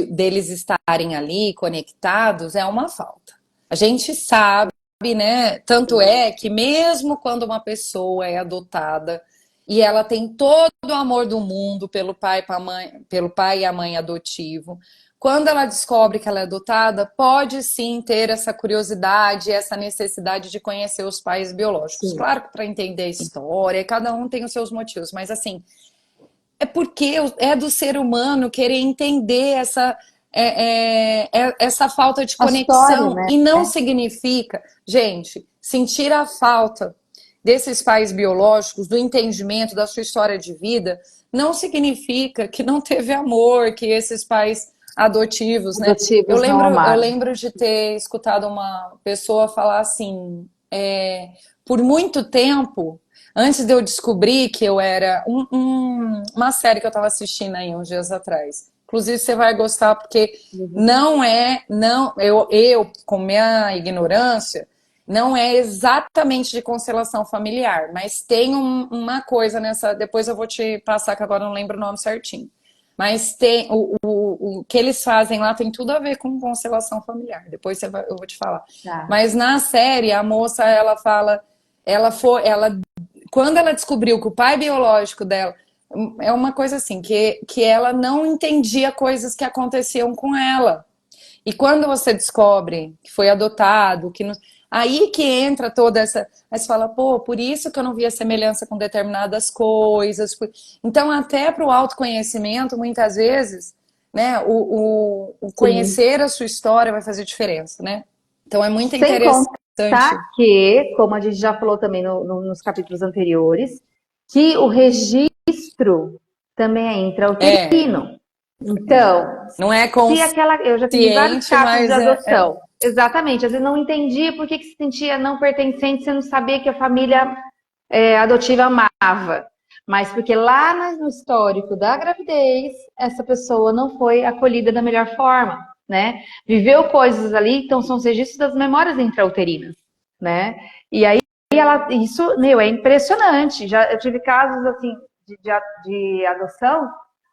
deles estarem ali conectados é uma falta. A gente sabe, né? Tanto é que mesmo quando uma pessoa é adotada e ela tem todo o amor do mundo pelo pai e a mãe adotivo, quando ela descobre que ela é adotada, pode sim ter essa curiosidade, essa necessidade de conhecer os pais biológicos. Sim. Claro que para entender a história, cada um tem os seus motivos, mas assim, é porque é do ser humano querer entender essa falta de A história, conexão né? e não significa, gente, sentir a falta desses pais biológicos, do entendimento da sua história de vida, não significa que não teve amor, que esses pais adotivos, né? Eu Adotivos não lembro, eu amaram. lembro de ter escutado uma pessoa falar assim, por muito tempo, antes de eu descobrir que eu era uma série que eu estava assistindo aí uns dias atrás. Inclusive, você vai gostar, porque eu, com minha ignorância, não é exatamente de constelação familiar, mas tem uma coisa nessa. Depois eu vou te passar, que agora eu não lembro o nome certinho. Mas tem o que eles fazem lá tem tudo a ver com constelação familiar. Depois eu vou te falar. Tá. Mas na série, a moça, ela fala, quando ela descobriu que o pai biológico dela é uma coisa assim, que ela não entendia coisas que aconteciam com ela. E quando você descobre que foi adotado, que não, aí que entra toda essa. Aí você fala, pô, por isso que eu não via semelhança com determinadas coisas. Então, até para o autoconhecimento, muitas vezes, né, o Sim. conhecer a sua história vai fazer diferença, né? Então é muito Sem contar interessante. que, como a gente já falou também nos capítulos anteriores, que o registro também é É, intrauterino. Então, não é se aquela. Eu já tive vários consciente, casos de mas adoção. Exatamente. Às vezes não entendia por que se sentia não pertencente, você não sabia que a família adotiva amava. Mas porque lá no histórico da gravidez, essa pessoa não foi acolhida da melhor forma, né? Viveu coisas ali, então são os registros das memórias intrauterinas, né? E aí isso, meu, é impressionante. Já eu tive casos assim de adoção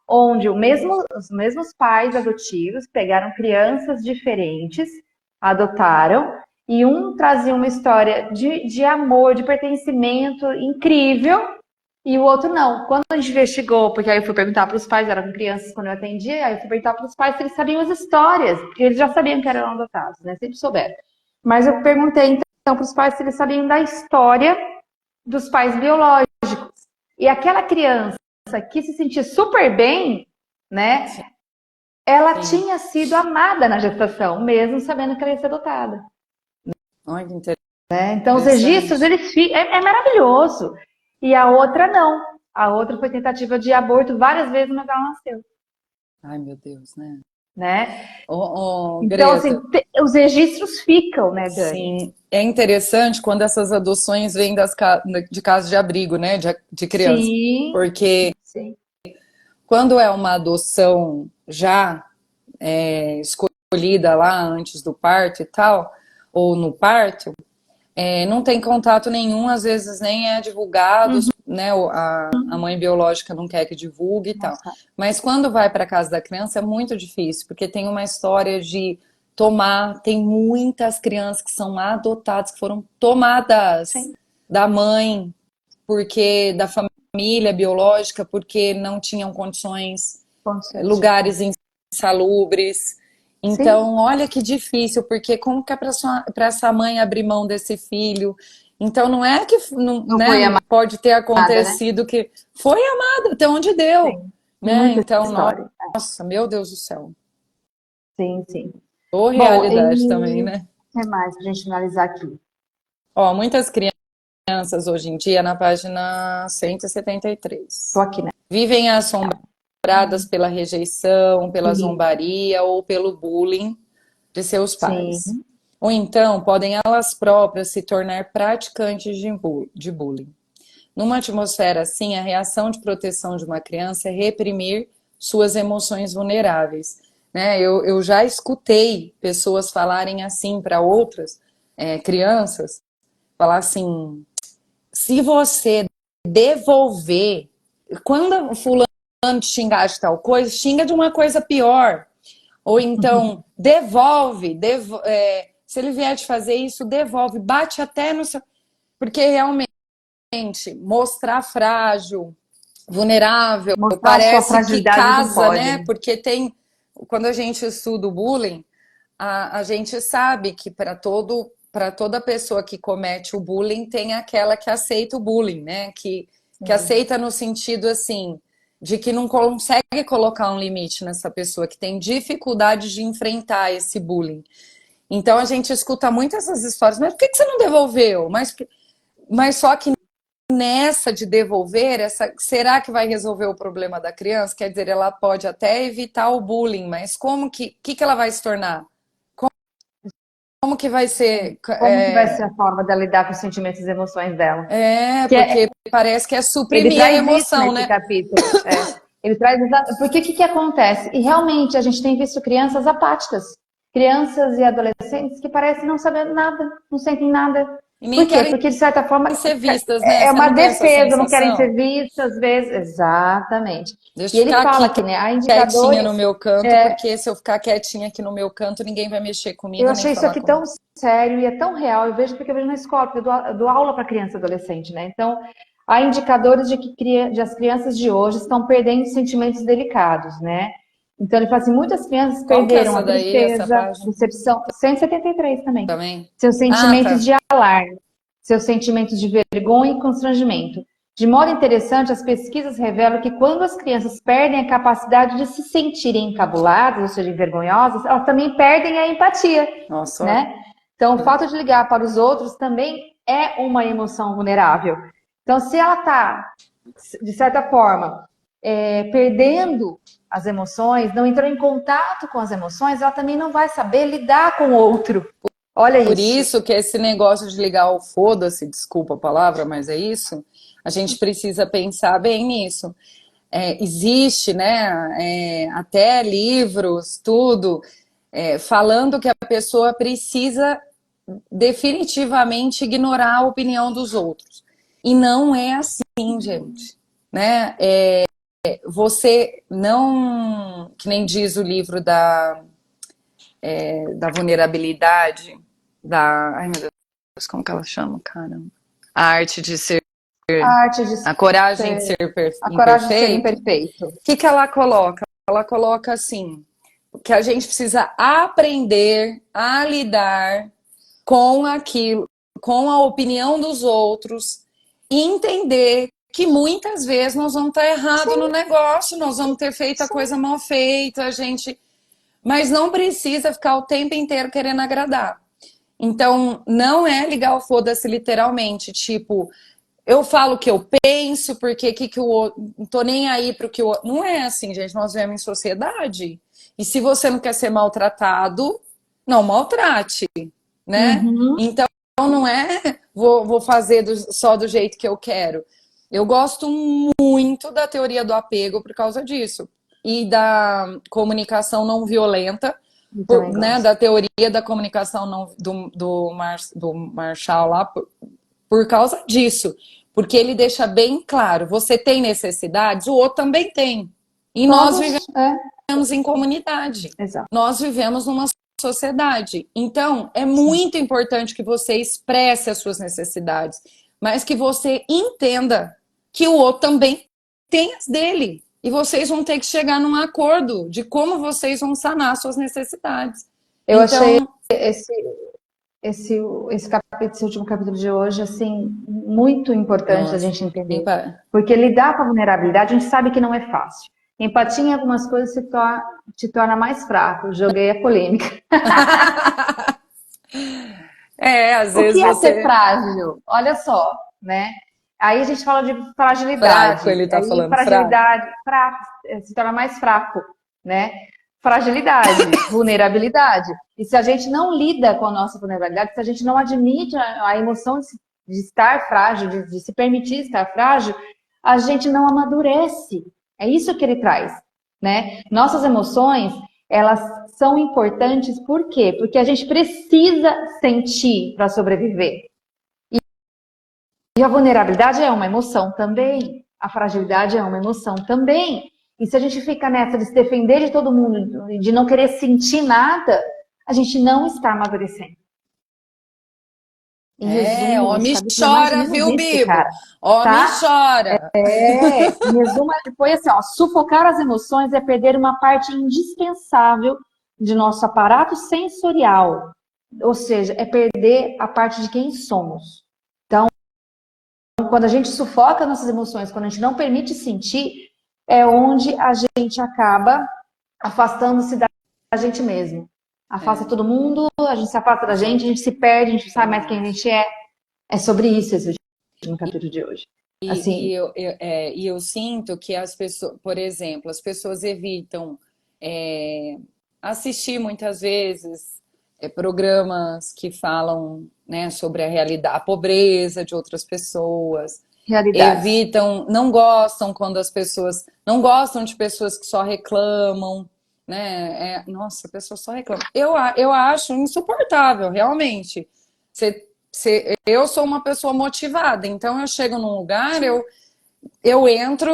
onde os mesmos pais adotivos pegaram crianças diferentes, adotaram, e um trazia uma história de amor, de pertencimento incrível, e o outro não. Quando a gente investigou, porque aí eu fui perguntar para os pais, eram crianças quando eu atendia, aí eu fui perguntar para os pais se eles sabiam as histórias, porque eles já sabiam que eram adotados, né? Sempre souberam. Mas eu perguntei então para os pais se eles sabiam da história dos pais biológicos. E aquela criança que se sentia super bem, né? Ela sim. tinha sido amada na gestação, mesmo sabendo que ela ia ser adotada. Olha que Né? Então, os registros, interessante. é maravilhoso. E a outra não. A outra foi tentativa de aborto várias vezes, mas ela nasceu. Ai, meu Deus, né? Né? Então, Greta, assim, os registros ficam, né, Dani? sim, é interessante quando essas adoções vêm de casas de abrigo, né, de criança. Sim, Porque sim. quando é uma adoção já escolhida lá antes do parto e tal, ou no parto, não tem contato nenhum, às vezes nem é divulgado, Uhum. né? A mãe biológica não quer que divulgue e tal. Nossa. Mas quando vai para a casa da criança é muito difícil, porque tem uma história de tomar, tem muitas crianças que são adotadas, que foram tomadas Sim, da mãe, porque da família biológica, porque não tinham condições, com certeza. lugares insalubres. Sim, Então, olha que difícil, porque como que é para essa mãe abrir mão desse filho? Então não é que não, Não né, foi não pode ter amada, né? acontecido que foi amada até onde deu, Sim. Tem né? muita Então, história. nossa, meu Deus do céu. Sim, sim. Ô Bom, realidade também, e o né? que mais pra gente finalizar aqui? Ó, muitas crianças hoje em dia, na página Tô 173, aqui, né? vivem assombradas pela rejeição, pela Sim, zombaria ou pelo bullying de seus pais. sim. Ou então podem elas próprias se tornar praticantes de bullying. Numa atmosfera assim, a reação de proteção de uma criança é reprimir suas emoções vulneráveis. Né? Eu já escutei pessoas falarem assim para outras crianças, falar assim, se você devolver, quando fulano te xingar de tal coisa, xinga de uma coisa pior. Ou então, se ele vier te fazer isso, devolve, bate até no seu. Porque realmente, mostrar frágil, vulnerável, Mostrar sua parece que fragilidade não casa, pode, né? né? Porque tem. Quando a gente estuda o bullying, a gente sabe que para toda pessoa que comete o bullying, tem aquela que aceita o bullying, né? Que Sim. aceita no sentido assim, de que não consegue colocar um limite nessa pessoa, que tem dificuldade de enfrentar esse bullying. Então a gente escuta muito essas histórias, mas por que você não devolveu? Mas só que nessa de devolver, será que vai resolver o problema da criança? Quer dizer, ela pode até evitar o bullying, mas que ela vai se tornar? Como que vai ser? Como que vai ser a forma dela lidar com os sentimentos e emoções dela? Que Porque parece que é ele suprimir a traz isso emoção, nesse né? capítulo. Ele traz porque o que acontece? E realmente a gente tem visto crianças apáticas, crianças e adolescentes que parecem não saber nada, não sentem nada. E nem Por quê? querem Porque de certa forma ser vistas, né? é Você uma não tem essa defesa, não querem ser sensação? vistas às vezes. Exatamente. Deixa E eu ele ficar fala aqui que, né, há quietinha indicadores. no meu canto, porque se eu ficar quietinha aqui no meu canto, ninguém vai mexer Eu comigo nem achei isso falar aqui comigo. tão sério e é tão real. Eu vejo porque eu vejo na escola, porque eu dou aula para criança e adolescente, né? Então, há indicadores de que as crianças de hoje estão perdendo sentimentos delicados, né? Então, ele fala assim, muitas crianças Qual que é perderam a essa daí, essa tristeza, página decepção, 173 também. também? Seus Ah, sentimentos tá. de alarme, seus sentimentos de vergonha e constrangimento. De modo interessante, as pesquisas revelam que quando as crianças perdem a capacidade de se sentirem encabuladas, ou seja, envergonhosas, elas também perdem a empatia, Nossa, olha. né? Então, o fato de ligar para os outros também é uma emoção vulnerável. Então, se ela está, de certa forma, perdendo as emoções, não entrou em contato com as emoções, ela também não vai saber lidar com o outro. Olha Por isso. isso que esse negócio de ligar o foda-se, desculpa a palavra, mas é isso, a gente precisa pensar bem nisso. Existe, né, até livros, tudo, falando que a pessoa precisa definitivamente ignorar a opinião dos outros. E não é assim, gente. Né? Você não, que nem diz o livro da vulnerabilidade, ai meu Deus, como que ela chama, cara? A arte de ser, A arte de a coragem de ser, ser a coragem de ser imperfeito. O imperfeito. que ela coloca? Ela coloca assim, que a gente precisa aprender a lidar com aquilo, com a opinião dos outros, e entender que muitas vezes nós vamos estar errado no Sim, negócio, nós vamos ter feito a sim. coisa mal feita, mas não precisa ficar o tempo inteiro querendo agradar. Então, não é ligar o foda-se literalmente, tipo, eu falo o que eu penso, porque que o outro, não tô nem aí pro que o outro. Não é assim, gente, nós vivemos em sociedade. E se você não quer ser maltratado, não maltrate, né? Uhum. Então não é vou fazer só do jeito que eu quero. Eu gosto muito da teoria do apego por causa disso. E da comunicação não violenta, Eu também né? gosto. Da teoria da comunicação não, do Marshall lá, por causa disso. Porque ele deixa bem claro: você tem necessidades, o outro também tem. E nós Todos, vivemos em comunidade. exato. Nós vivemos numa sociedade. Então, é Sim. muito importante que você expresse as suas necessidades, mas que você entenda que o outro também tem as dele. E vocês vão ter que chegar num acordo de como vocês vão sanar suas necessidades. Eu achei Então, esse esse capítulo, esse último capítulo de hoje, assim, muito importante da Nossa. gente entender. Empa- Porque lidar com a vulnerabilidade, a gente sabe que não é fácil. Empatia em algumas coisas te torna mais fraco. Joguei a polêmica. É, às O vezes que é ser você. frágil? Olha só, né? Aí a gente fala de Fraco, fragilidade. ele tá Aí falando, fraco. fragilidade, fraco, se torna mais fraco, né? Fragilidade, vulnerabilidade. E se a gente não lida com a nossa vulnerabilidade, se a gente não admite a emoção de estar frágil, de se permitir estar frágil, a gente não amadurece. É isso que ele traz, né? Nossas emoções, elas são importantes por quê? Porque a gente precisa sentir para sobreviver. E a vulnerabilidade é uma emoção também. A fragilidade é uma emoção também. E se a gente fica nessa de se defender de todo mundo, de não querer sentir nada, a gente não está amadurecendo. Em É, resumo, esse homem capítulo é mais ou chora, menos viu, isso, Bibo? cara. Homem Tá? chora. Em resumo, foi assim, ó, sufocar as emoções é perder uma parte indispensável de nosso aparato sensorial. Ou seja, é perder a parte de quem somos. Então, quando a gente sufoca nossas emoções, quando a gente não permite sentir, é onde a gente acaba afastando-se da gente mesmo. Afasta É, todo mundo, a gente se afasta da gente, a gente se perde, a gente não sabe mais quem a exatamente. gente é. É sobre isso esse último E, capítulo de hoje. e Assim, eu sinto que as pessoas, por exemplo, as pessoas evitam é, assistir muitas vezes programas que falam, né, sobre a realidade, a pobreza de outras pessoas. realidades. Evitam, não gostam quando as pessoas, não gostam de pessoas que só reclamam, né? Nossa, a pessoa só reclama. Eu acho insuportável, realmente. Eu sou uma pessoa motivada, então eu chego num lugar, eu entro,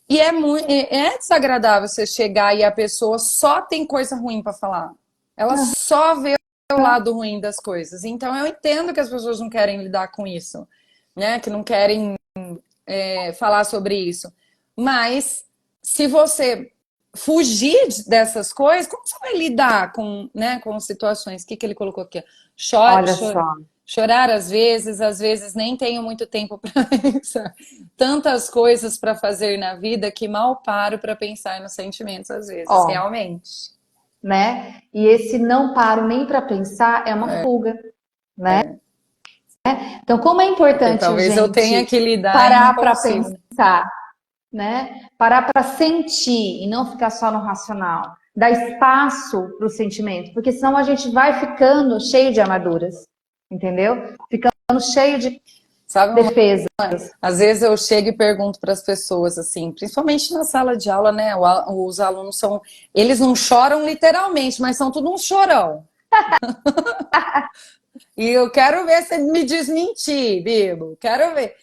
e é muito, é desagradável você chegar e a pessoa só tem coisa ruim para falar. Ela só vê o lado ruim das coisas. Então eu entendo que as pessoas não querem lidar com isso, né? Que não querem falar sobre isso. Mas se você fugir dessas coisas, como você vai lidar com, né, com situações? O que ele colocou aqui? Olha só. Chorar às vezes nem tenho muito tempo para pensar. Tantas coisas para fazer na vida que mal paro para pensar nos sentimentos às vezes, Ó, realmente. né? E esse não paro nem para pensar é uma fuga, né? Então, como é Porque importante a talvez eu tenha gente que lidar e não parar para consigo. pensar, né? Parar para sentir e não ficar só no racional. Dar espaço para o sentimento, porque senão a gente vai ficando cheio de armaduras, entendeu? Ficando cheio de Sabe uma defesa. Às vezes eu chego e pergunto para as pessoas assim, principalmente na sala de aula, né? Os alunos são, eles não choram literalmente, mas são tudo um chorão. E eu quero ver se me desmentir, Bibo. Quero ver.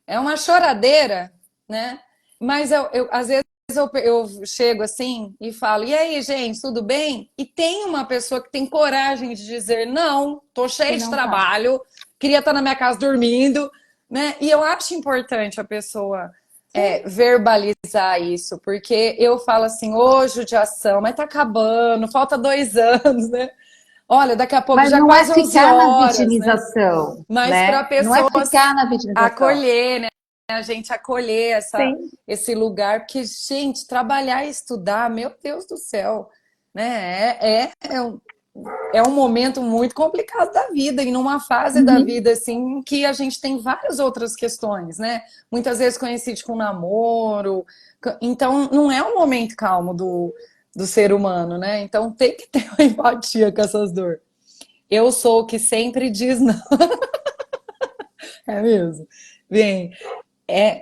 É uma choradeira, né? Mas às vezes eu chego assim e falo: e aí, gente, tudo bem? E tem uma pessoa que tem coragem de dizer: não, tô E cheio de não tá. trabalho, queria estar na minha casa dormindo, né? E eu acho importante a pessoa Sim. verbalizar isso, porque eu falo assim: ô, judiação, mas tá acabando, falta 2 anos, né? Olha, daqui a pouco Mas já não é quase 11 ficar na horas, né? vitimização, Mas para a né? Não é pessoa ficar na vitimização. acolher, né? A gente acolher Sim. esse lugar, porque, gente, trabalhar e estudar, meu Deus do céu, né? É um momento muito complicado da vida, e numa fase da Uhum. vida, assim, que a gente tem várias outras questões, né? Muitas vezes coincide com namoro, então não é um momento calmo do ser humano, né? Então tem que ter uma empatia com essas dores. Eu sou o que sempre diz não. É mesmo. Bem,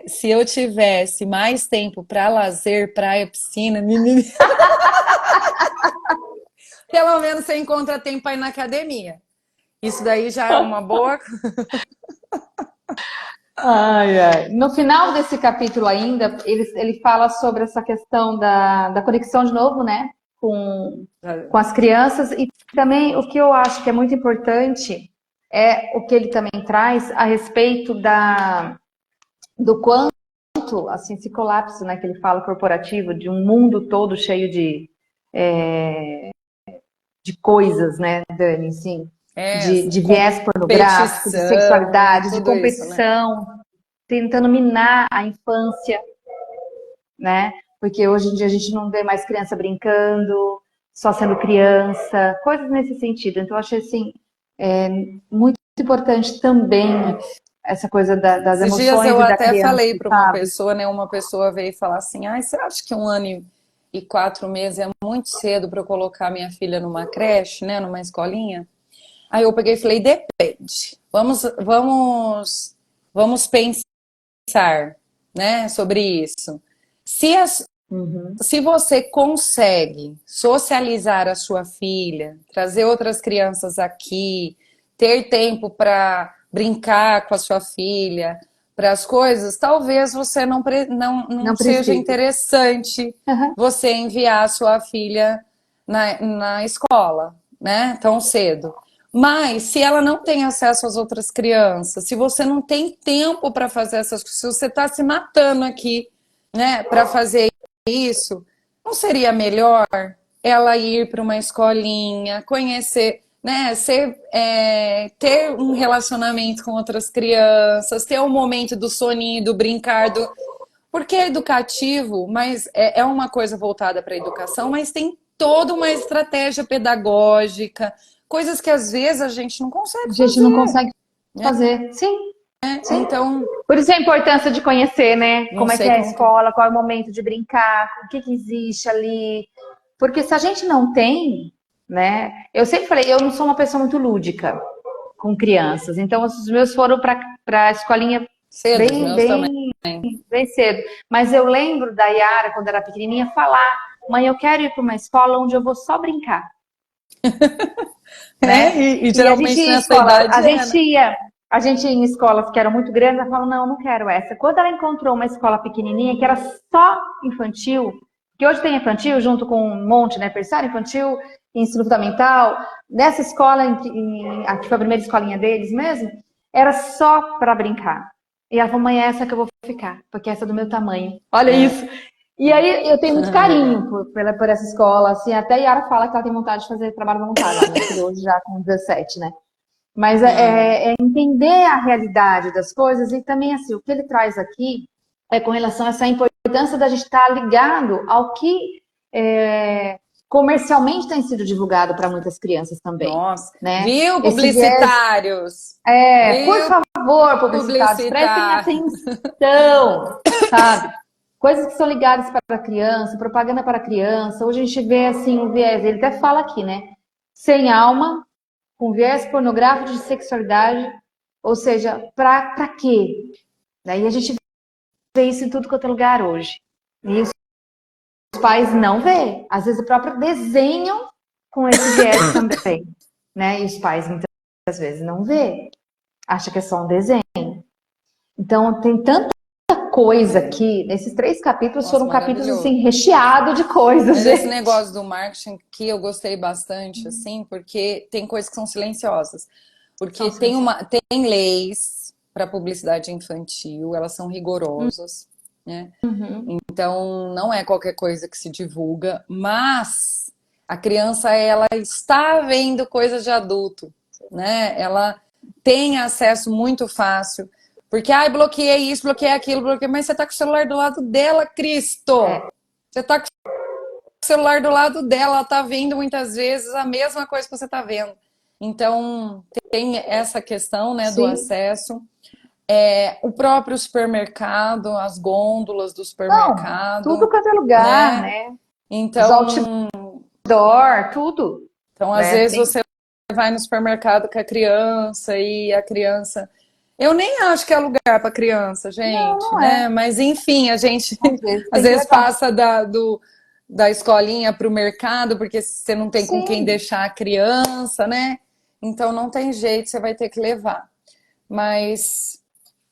se eu tivesse mais tempo para lazer, praia, piscina, menina, pelo menos você encontra tempo para ir na academia. Isso daí já é uma boa. Ai, ai. No final desse capítulo ainda, ele fala sobre essa questão da conexão de novo, né? Com as crianças. E também o que eu acho que é muito importante é o que ele também traz a respeito do quanto, assim, esse colapso, né, que ele fala corporativo, de um mundo todo cheio de coisas, né, Dani, sim. de viés pornográfico, de competição, sexualidade, de tudo isso, né? competição, tentando minar a infância, né? Porque hoje em dia a gente não vê mais criança brincando, só sendo criança, coisas nesse sentido. Então, eu achei assim, é, muito importante também essa coisa das Esses dias eu emoções e da até criança, falei para uma sabe? pessoa, né? Uma pessoa veio falar assim: ai, você acha que 1 ano e 4 meses é muito cedo para eu colocar minha filha numa creche, né? Numa escolinha? Aí eu peguei e falei: depende. Vamos pensar, né? Sobre isso. Se, as, Uhum. se você consegue socializar a sua filha, trazer outras crianças aqui, ter tempo para brincar com a sua filha, para as coisas, talvez você não Não seja precisa. interessante Uhum. você enviar a sua filha na escola, né? Tão cedo. Mas se ela não tem acesso às outras crianças, se você não tem tempo para fazer essas coisas, se você está se matando aqui, né, para fazer isso, não seria melhor ela ir para uma escolinha, conhecer, né, ter um relacionamento com outras crianças, ter um momento do soninho, do brincar, porque é educativo, mas é uma coisa voltada para a educação, mas tem toda uma estratégia pedagógica, coisas que às vezes a gente não A consegue gente não fazer, consegue fazer. Sim, né? sim. Então, Por isso a importância de conhecer, né? não Como é que sei é a como que é. escola, qual é o momento de brincar, o que que existe ali. Porque se a gente não tem, né? Eu sempre falei, eu não sou uma pessoa muito lúdica com crianças. Então, os meus foram para a escolinha Cedo, os bem, meus também. bem, bem cedo. Mas eu lembro da Yara, quando era pequenininha, falar: mãe, eu quero ir para uma escola onde eu vou só brincar, É, né? e E a gente geralmente ia em nessa escola, idade né? a gente ia em escolas que eram muito grandes, ela falava: não, não quero essa. Quando ela encontrou uma escola pequenininha que era só infantil, que hoje tem infantil junto com um monte, né? Berçário infantil, ensino fundamental. Nessa escola, aqui foi a primeira escolinha deles mesmo, era só para brincar. E ela falou: mãe, é essa que eu vou ficar, porque essa é do meu tamanho. Olha É. isso. E aí eu tenho muito Legal. carinho por essa escola, assim, até a Yara fala que ela tem vontade de fazer trabalho voluntário lá, minha filha hoje já com 17, né? Mas é entender a realidade das coisas e também, assim, o que ele traz aqui é com relação a essa importância da gente estar ligado ao que comercialmente tem sido divulgado para muitas crianças também, Nossa, né? viu, Esse viés, publicitários? por Viu, favor, publicitários, prestem publicitário? atenção, sabe? Coisas que são ligadas para a criança, propaganda para a criança. Hoje a gente vê assim o viés, ele até fala aqui, né? Sem alma, com viés pornográfico de sexualidade, ou seja, para quê? Daí a gente vê isso em tudo quanto é lugar hoje. E os pais não vê. Às vezes o próprio desenham com esse viés também, né? E os pais muitas vezes não vê. Acha que é só um desenho. Então tem tanta coisa aqui. Nesses 3 capítulos Nossa, foram capítulos maravilhoso. assim recheados de coisas, Mas esse gente. negócio do marketing que eu gostei bastante, assim, porque tem coisas que são silenciosas. São Porque silenciosos. tem leis para publicidade infantil, elas são rigorosas, né? Uhum. Então, não é qualquer coisa que se divulga, mas a criança, ela está vendo coisas de adulto, né? Ela tem acesso muito fácil. Porque, ai, bloqueei isso, bloqueei aquilo, bloqueei, mas você tá com o celular do lado dela, Cristo! É, Você tá com o celular do lado dela, ela tá vendo muitas vezes a mesma coisa que você tá vendo. Então, tem essa questão, né, do sim. acesso. O próprio supermercado, as gôndolas do Não, tudo supermercado, quanto é lugar, né? né? Os Então, outdoor, tudo, às né? vezes Tem, você vai no supermercado com a criança e a criança. Eu nem acho que é lugar para criança, não, gente, não né? é. Mas enfim, a gente Às vezes às tem que vezes levar. passa da escolinha para o mercado porque você não tem com quem Sim, deixar a criança, né? Então não tem jeito, você vai ter que levar. Mas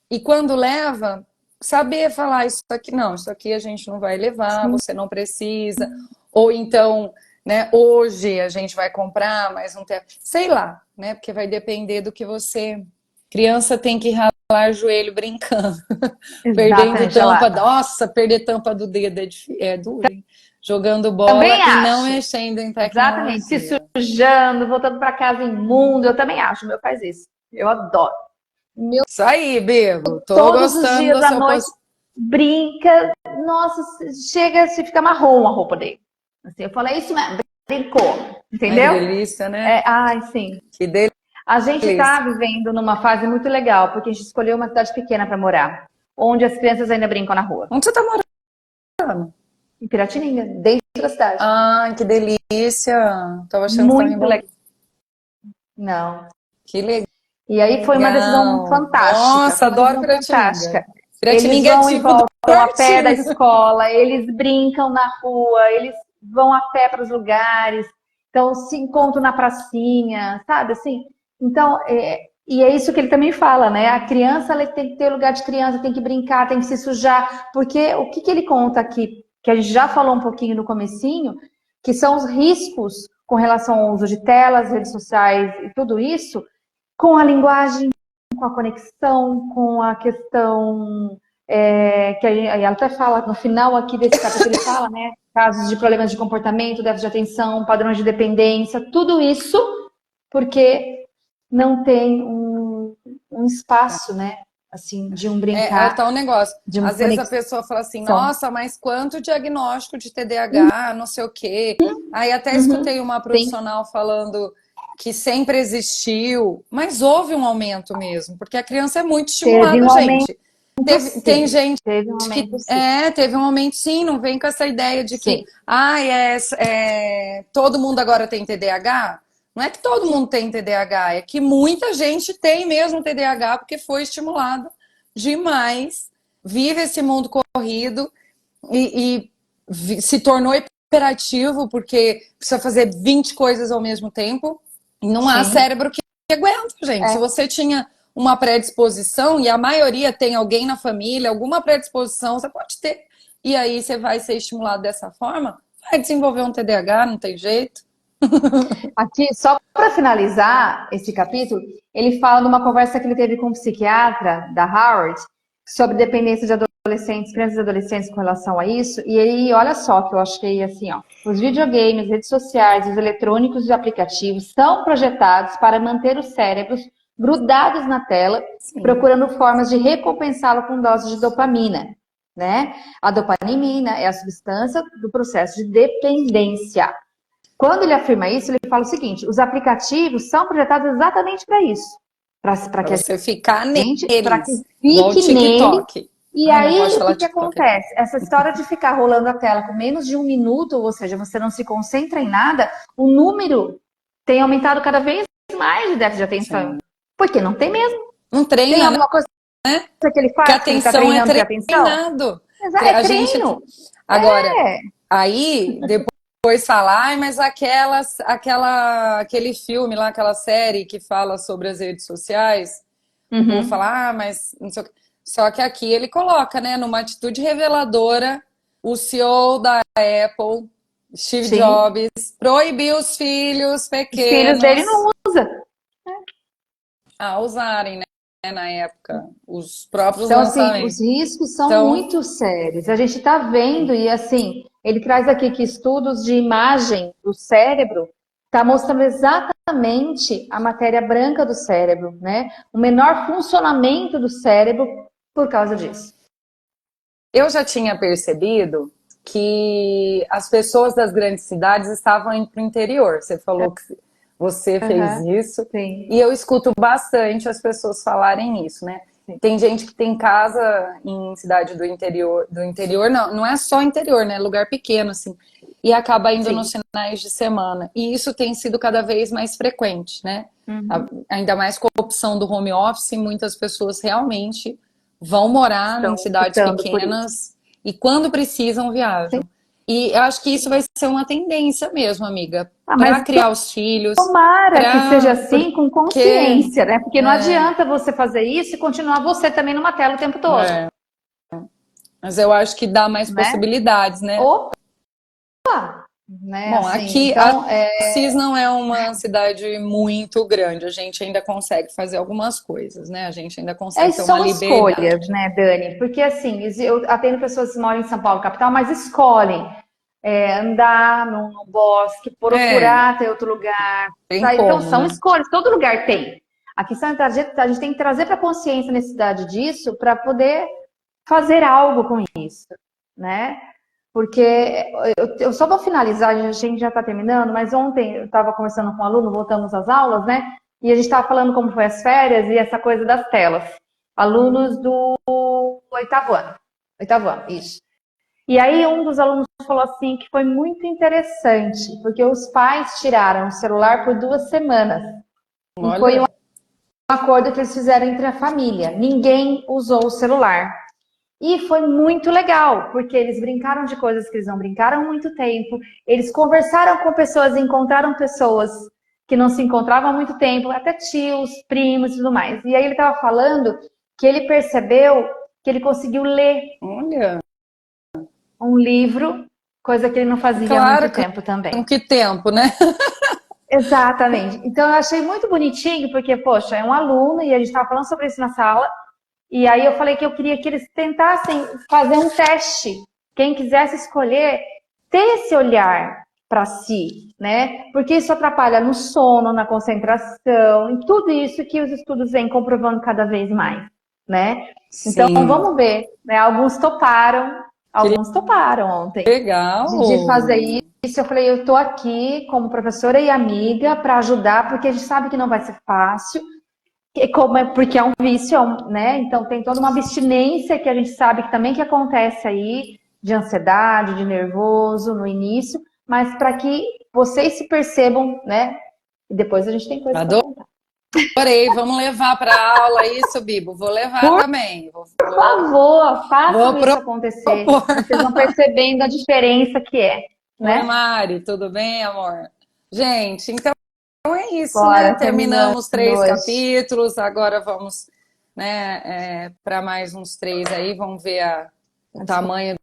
e quando leva, saber falar isso aqui, não, isso aqui a gente não vai levar, sim. você não precisa. Ou então, né, hoje a gente vai comprar, mas não tem. Sei lá, né? Porque vai depender do que você. Criança tem que ralar joelho brincando, perdendo Exatamente. tampa. Ela, Nossa, perder tampa do dedo é duro, hein? jogando bola Também e não acho. mexendo em Exatamente. Se tecnologia. sujando, voltando para casa imundo, eu também acho. O meu faz isso. Eu adoro. O meu, Isso aí, Bego. Tô todos os gostando dias da à sua noite, posição. brinca. Nossa, chega, se fica marrom a roupa dele. Assim, eu falo, é isso mesmo, brincou. Ai, que Entendeu? delícia, né? É, ai, sim. Que A gente está delícia. vivendo numa fase muito legal, porque a gente escolheu uma cidade pequena para morar, onde as crianças ainda brincam na rua. Onde você tá morando? Em Piratininga, dentro da cidade. Ai, que delícia. Tava achando que tava Muito legal. em... Não. Que legal. E aí foi uma decisão fantástica. Nossa, Foi uma adoro decisão Piratininga. fantástica. Eles Piratininga é vão e tipo do voltam a pé da pertinho. escola, eles brincam na rua, eles vão a pé para os lugares, então se encontram na pracinha, sabe assim? Então, e é isso que ele também fala, né? A criança ela tem que ter lugar de criança, tem que brincar, tem que se sujar, porque o que ele conta aqui, que a gente já falou um pouquinho no comecinho, que são os riscos com relação ao uso de telas, redes sociais e tudo isso, com a linguagem, com a conexão, com a questão que ela até fala no final aqui desse capítulo, ele fala, né? Casos de problemas de comportamento, déficit de atenção, padrões de dependência, tudo isso porque não tem um espaço, né? Assim, de um É o brincar, tal negócio. de uma Às vezes a conexão. pessoa fala assim, nossa, mas quanto diagnóstico de TDAH, não sei o quê. Aí até Uhum, escutei uma sim, profissional falando que sempre existiu, mas houve um aumento mesmo, porque a criança é muito teve estimulada, um aumento, gente. Tem sim. gente Teve um que aumento, sim. teve um aumento sim, não vem com essa ideia de que Sim. todo mundo agora tem TDAH. Não é que todo mundo tem TDAH, é que muita gente tem mesmo TDAH porque foi estimulado demais, vive esse mundo corrido e se tornou hiperativo porque precisa fazer 20 coisas ao mesmo tempo e não há Sim. cérebro que aguenta, gente. Se É. você tinha uma predisposição, e a maioria tem alguém na família, alguma predisposição, você pode ter. E aí você vai ser estimulado dessa forma, vai desenvolver um TDAH, não tem jeito. Aqui, só para finalizar esse capítulo, ele fala de uma conversa que ele teve com um psiquiatra da Harvard sobre dependência de adolescentes, crianças e adolescentes com relação a isso. E aí, olha só que eu achei assim, ó. Os videogames, redes sociais, os eletrônicos e aplicativos são projetados para manter os cérebros grudados na tela, Sim. procurando formas de recompensá-lo com doses de dopamina, né? A dopamina é a substância do processo de dependência. Quando ele afirma isso, ele fala o seguinte: os aplicativos são projetados exatamente para isso, para Para que a você ficar gente, para que neles, igual o fique nele. TikTok. E Ai, não aí, pode o que falar que TikTok. acontece? Essa história de ficar rolando a tela com menos de um minuto, ou seja, você não se concentra em nada, o número tem aumentado cada vez mais de déficit de atenção. Sim. Porque não tem mesmo. Não Tem treina, né? alguma coisa que ele Porque a faz que ele está atenção é treinando ter atenção? treinado. É A gente. treino. Agora, É. aí, depois falar, ai, mas aquele filme lá, aquela série que fala sobre as redes sociais, o povo Uhum. fala, mas não sei o quê. Só que aqui ele coloca, né, numa atitude reveladora, o CEO da Apple, Steve Sim. Jobs, proibiu os filhos Os filhos dele pequenos não usam. a usarem, né, na época, os próprios Então, assim, os lançamentos. riscos são Então, muito sérios. A gente está vendo, e assim, ele traz aqui que estudos de imagem do cérebro está mostrando exatamente a matéria branca do cérebro, né? O menor funcionamento do cérebro por causa disso. eu já tinha percebido que as pessoas das grandes cidades estavam indo para o interior. Você falou que você fez Aham, isso, sim, e eu escuto bastante as pessoas falarem isso, né? sim, Tem gente que tem casa em cidade do interior não, não é só interior, né? Lugar pequeno, assim, e acaba indo nos sim. finais de semana. E isso tem sido cada vez mais frequente, né? Uhum. Ainda mais com a opção do home office, muitas pessoas realmente vão morar em Estão cidades optando por isso. pequenas e quando precisam Sim. viajam. E eu acho que isso vai ser uma tendência mesmo, amiga, Ah, para mas criar os filhos, tomara que seja para assim com porque consciência, né? Porque não adianta você fazer isso e continuar você também numa tela o tempo todo, é, mas eu acho que dá mais né? possibilidades, né? Opa, né? Bom, Assim, aqui então, Assis não é uma cidade muito grande, a gente ainda consegue fazer algumas coisas, né? A gente ainda consegue ter uma são escolhas, liberdade. né, Dani? Porque assim, eu atendo pessoas que moram em São Paulo, capital, mas escolhem andar no bosque, É, procurar ter outro lugar. tem Tá? Então, como, são né? escolhas, todo lugar tem. A questão é trazer, a gente tem que trazer para a consciência a necessidade disso para poder fazer algo com isso, né? Porque eu só vou finalizar, a gente já está terminando, mas ontem eu estava conversando com um aluno, voltamos às aulas, né? E a gente estava falando como foi as férias e essa coisa das telas. Alunos do oitavo ano. Oitavo ano, isso. E aí um dos alunos falou assim que foi muito interessante, porque os pais tiraram o celular por 2 semanas. E foi um Olha, acordo que eles fizeram entre a família. Ninguém usou o celular. E foi muito legal, porque eles brincaram de coisas que eles não brincaram há muito tempo. Eles conversaram com pessoas, encontraram pessoas que não se encontravam há muito tempo, até tios, primos e tudo mais. E aí ele estava falando que ele percebeu que ele conseguiu ler olha, um livro, coisa que ele não fazia há muito claro, tempo também. com que tempo, né? Exatamente. Então eu achei muito bonitinho, porque, poxa, é um aluno e a gente estava falando sobre isso na sala. E aí eu falei que eu queria que eles tentassem fazer um teste. Quem quisesse escolher, ter esse olhar para si, né? Porque isso atrapalha no sono, na concentração, em tudo isso que os estudos vêm comprovando cada vez mais, né? Então Sim, vamos ver, né? que Alguns toparam ontem de fazer legal. isso. Eu falei, eu tô aqui como professora e amiga para ajudar, porque a gente sabe que não vai ser fácil. Porque é um vício, né? Então tem toda uma abstinência que a gente sabe que também que acontece aí, de ansiedade, de nervoso no início, mas para que vocês se percebam, né? E depois a gente tem coisa para contar. Adorei, vamos levar para aula isso, Bibo. Vou levar Por também. favor, façam Vou isso acontecer. propor. Vocês vão percebendo a diferença que é, Oi, né? Mari, tudo bem, amor? Gente, então é isso, né? Bora, terminando Terminamos 3 hoje. capítulos, agora vamos, né, para mais uns 3 aí, vamos ver o tamanho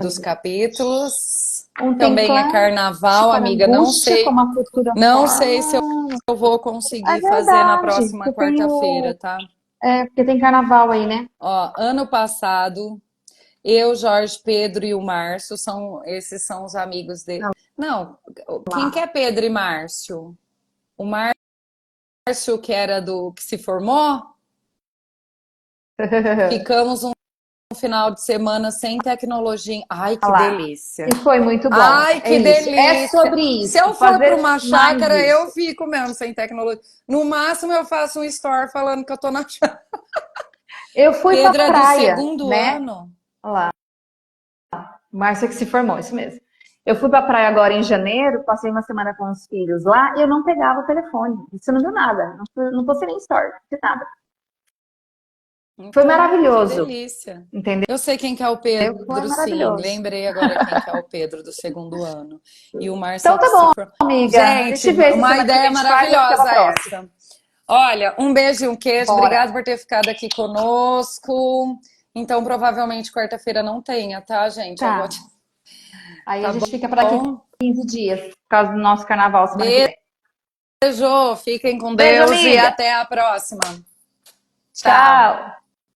dos capítulos. Um tem Também é classe carnaval, para amiga. angústia, como a cultura Não sei se forma. eu vou É conseguir fazer na verdade, próxima porque tem quarta-feira, tá? porque tem carnaval aí, né? Ó, ano passado, eu, Jorge, Pedro e o Márcio esses são os amigos dele. Não, quem que Lá. é Pedro e Márcio? O Márcio, que era do que se formou, ficamos um final de semana sem tecnologia. Ai, que Lá. delícia! E foi muito bom. Ai, É que isso. É delícia! sobre Se isso. eu for para Fazer uma mais chácara, eu isso. fico mesmo sem tecnologia. No máximo, eu faço um story falando que eu tô na chácara. Eu fui pra Pedro é do praia, segundo né? ano. Olha lá. Márcia que se formou, isso mesmo. Eu fui pra praia agora em janeiro, passei uma semana com os filhos lá e eu não pegava o telefone. Você não viu nada. Não postei nem story, não fiz nada. Foi Então, que maravilhoso, delícia. entendeu? Eu sei quem que é o Foi Pedro, sim. maravilhoso. Lembrei agora quem que é o Pedro do segundo ano. E o Márcio é Então o que tá se bom, for. amiga. A Gente, gente vê se uma semana que vem ideia a gente faz e até a maravilhosa próxima. essa. Olha, um beijo e um queijo. Bora. Obrigada por ter ficado aqui conosco. Então, provavelmente quarta-feira não tenha, tá, gente? Eu vou Tá. te... Aí a Tá gente fica por aqui bom? 15 dias, por causa do nosso carnaval semana que Beijo, vem. fiquem com Beijo, Deus e amiga. até a próxima. Tchau. Tchau.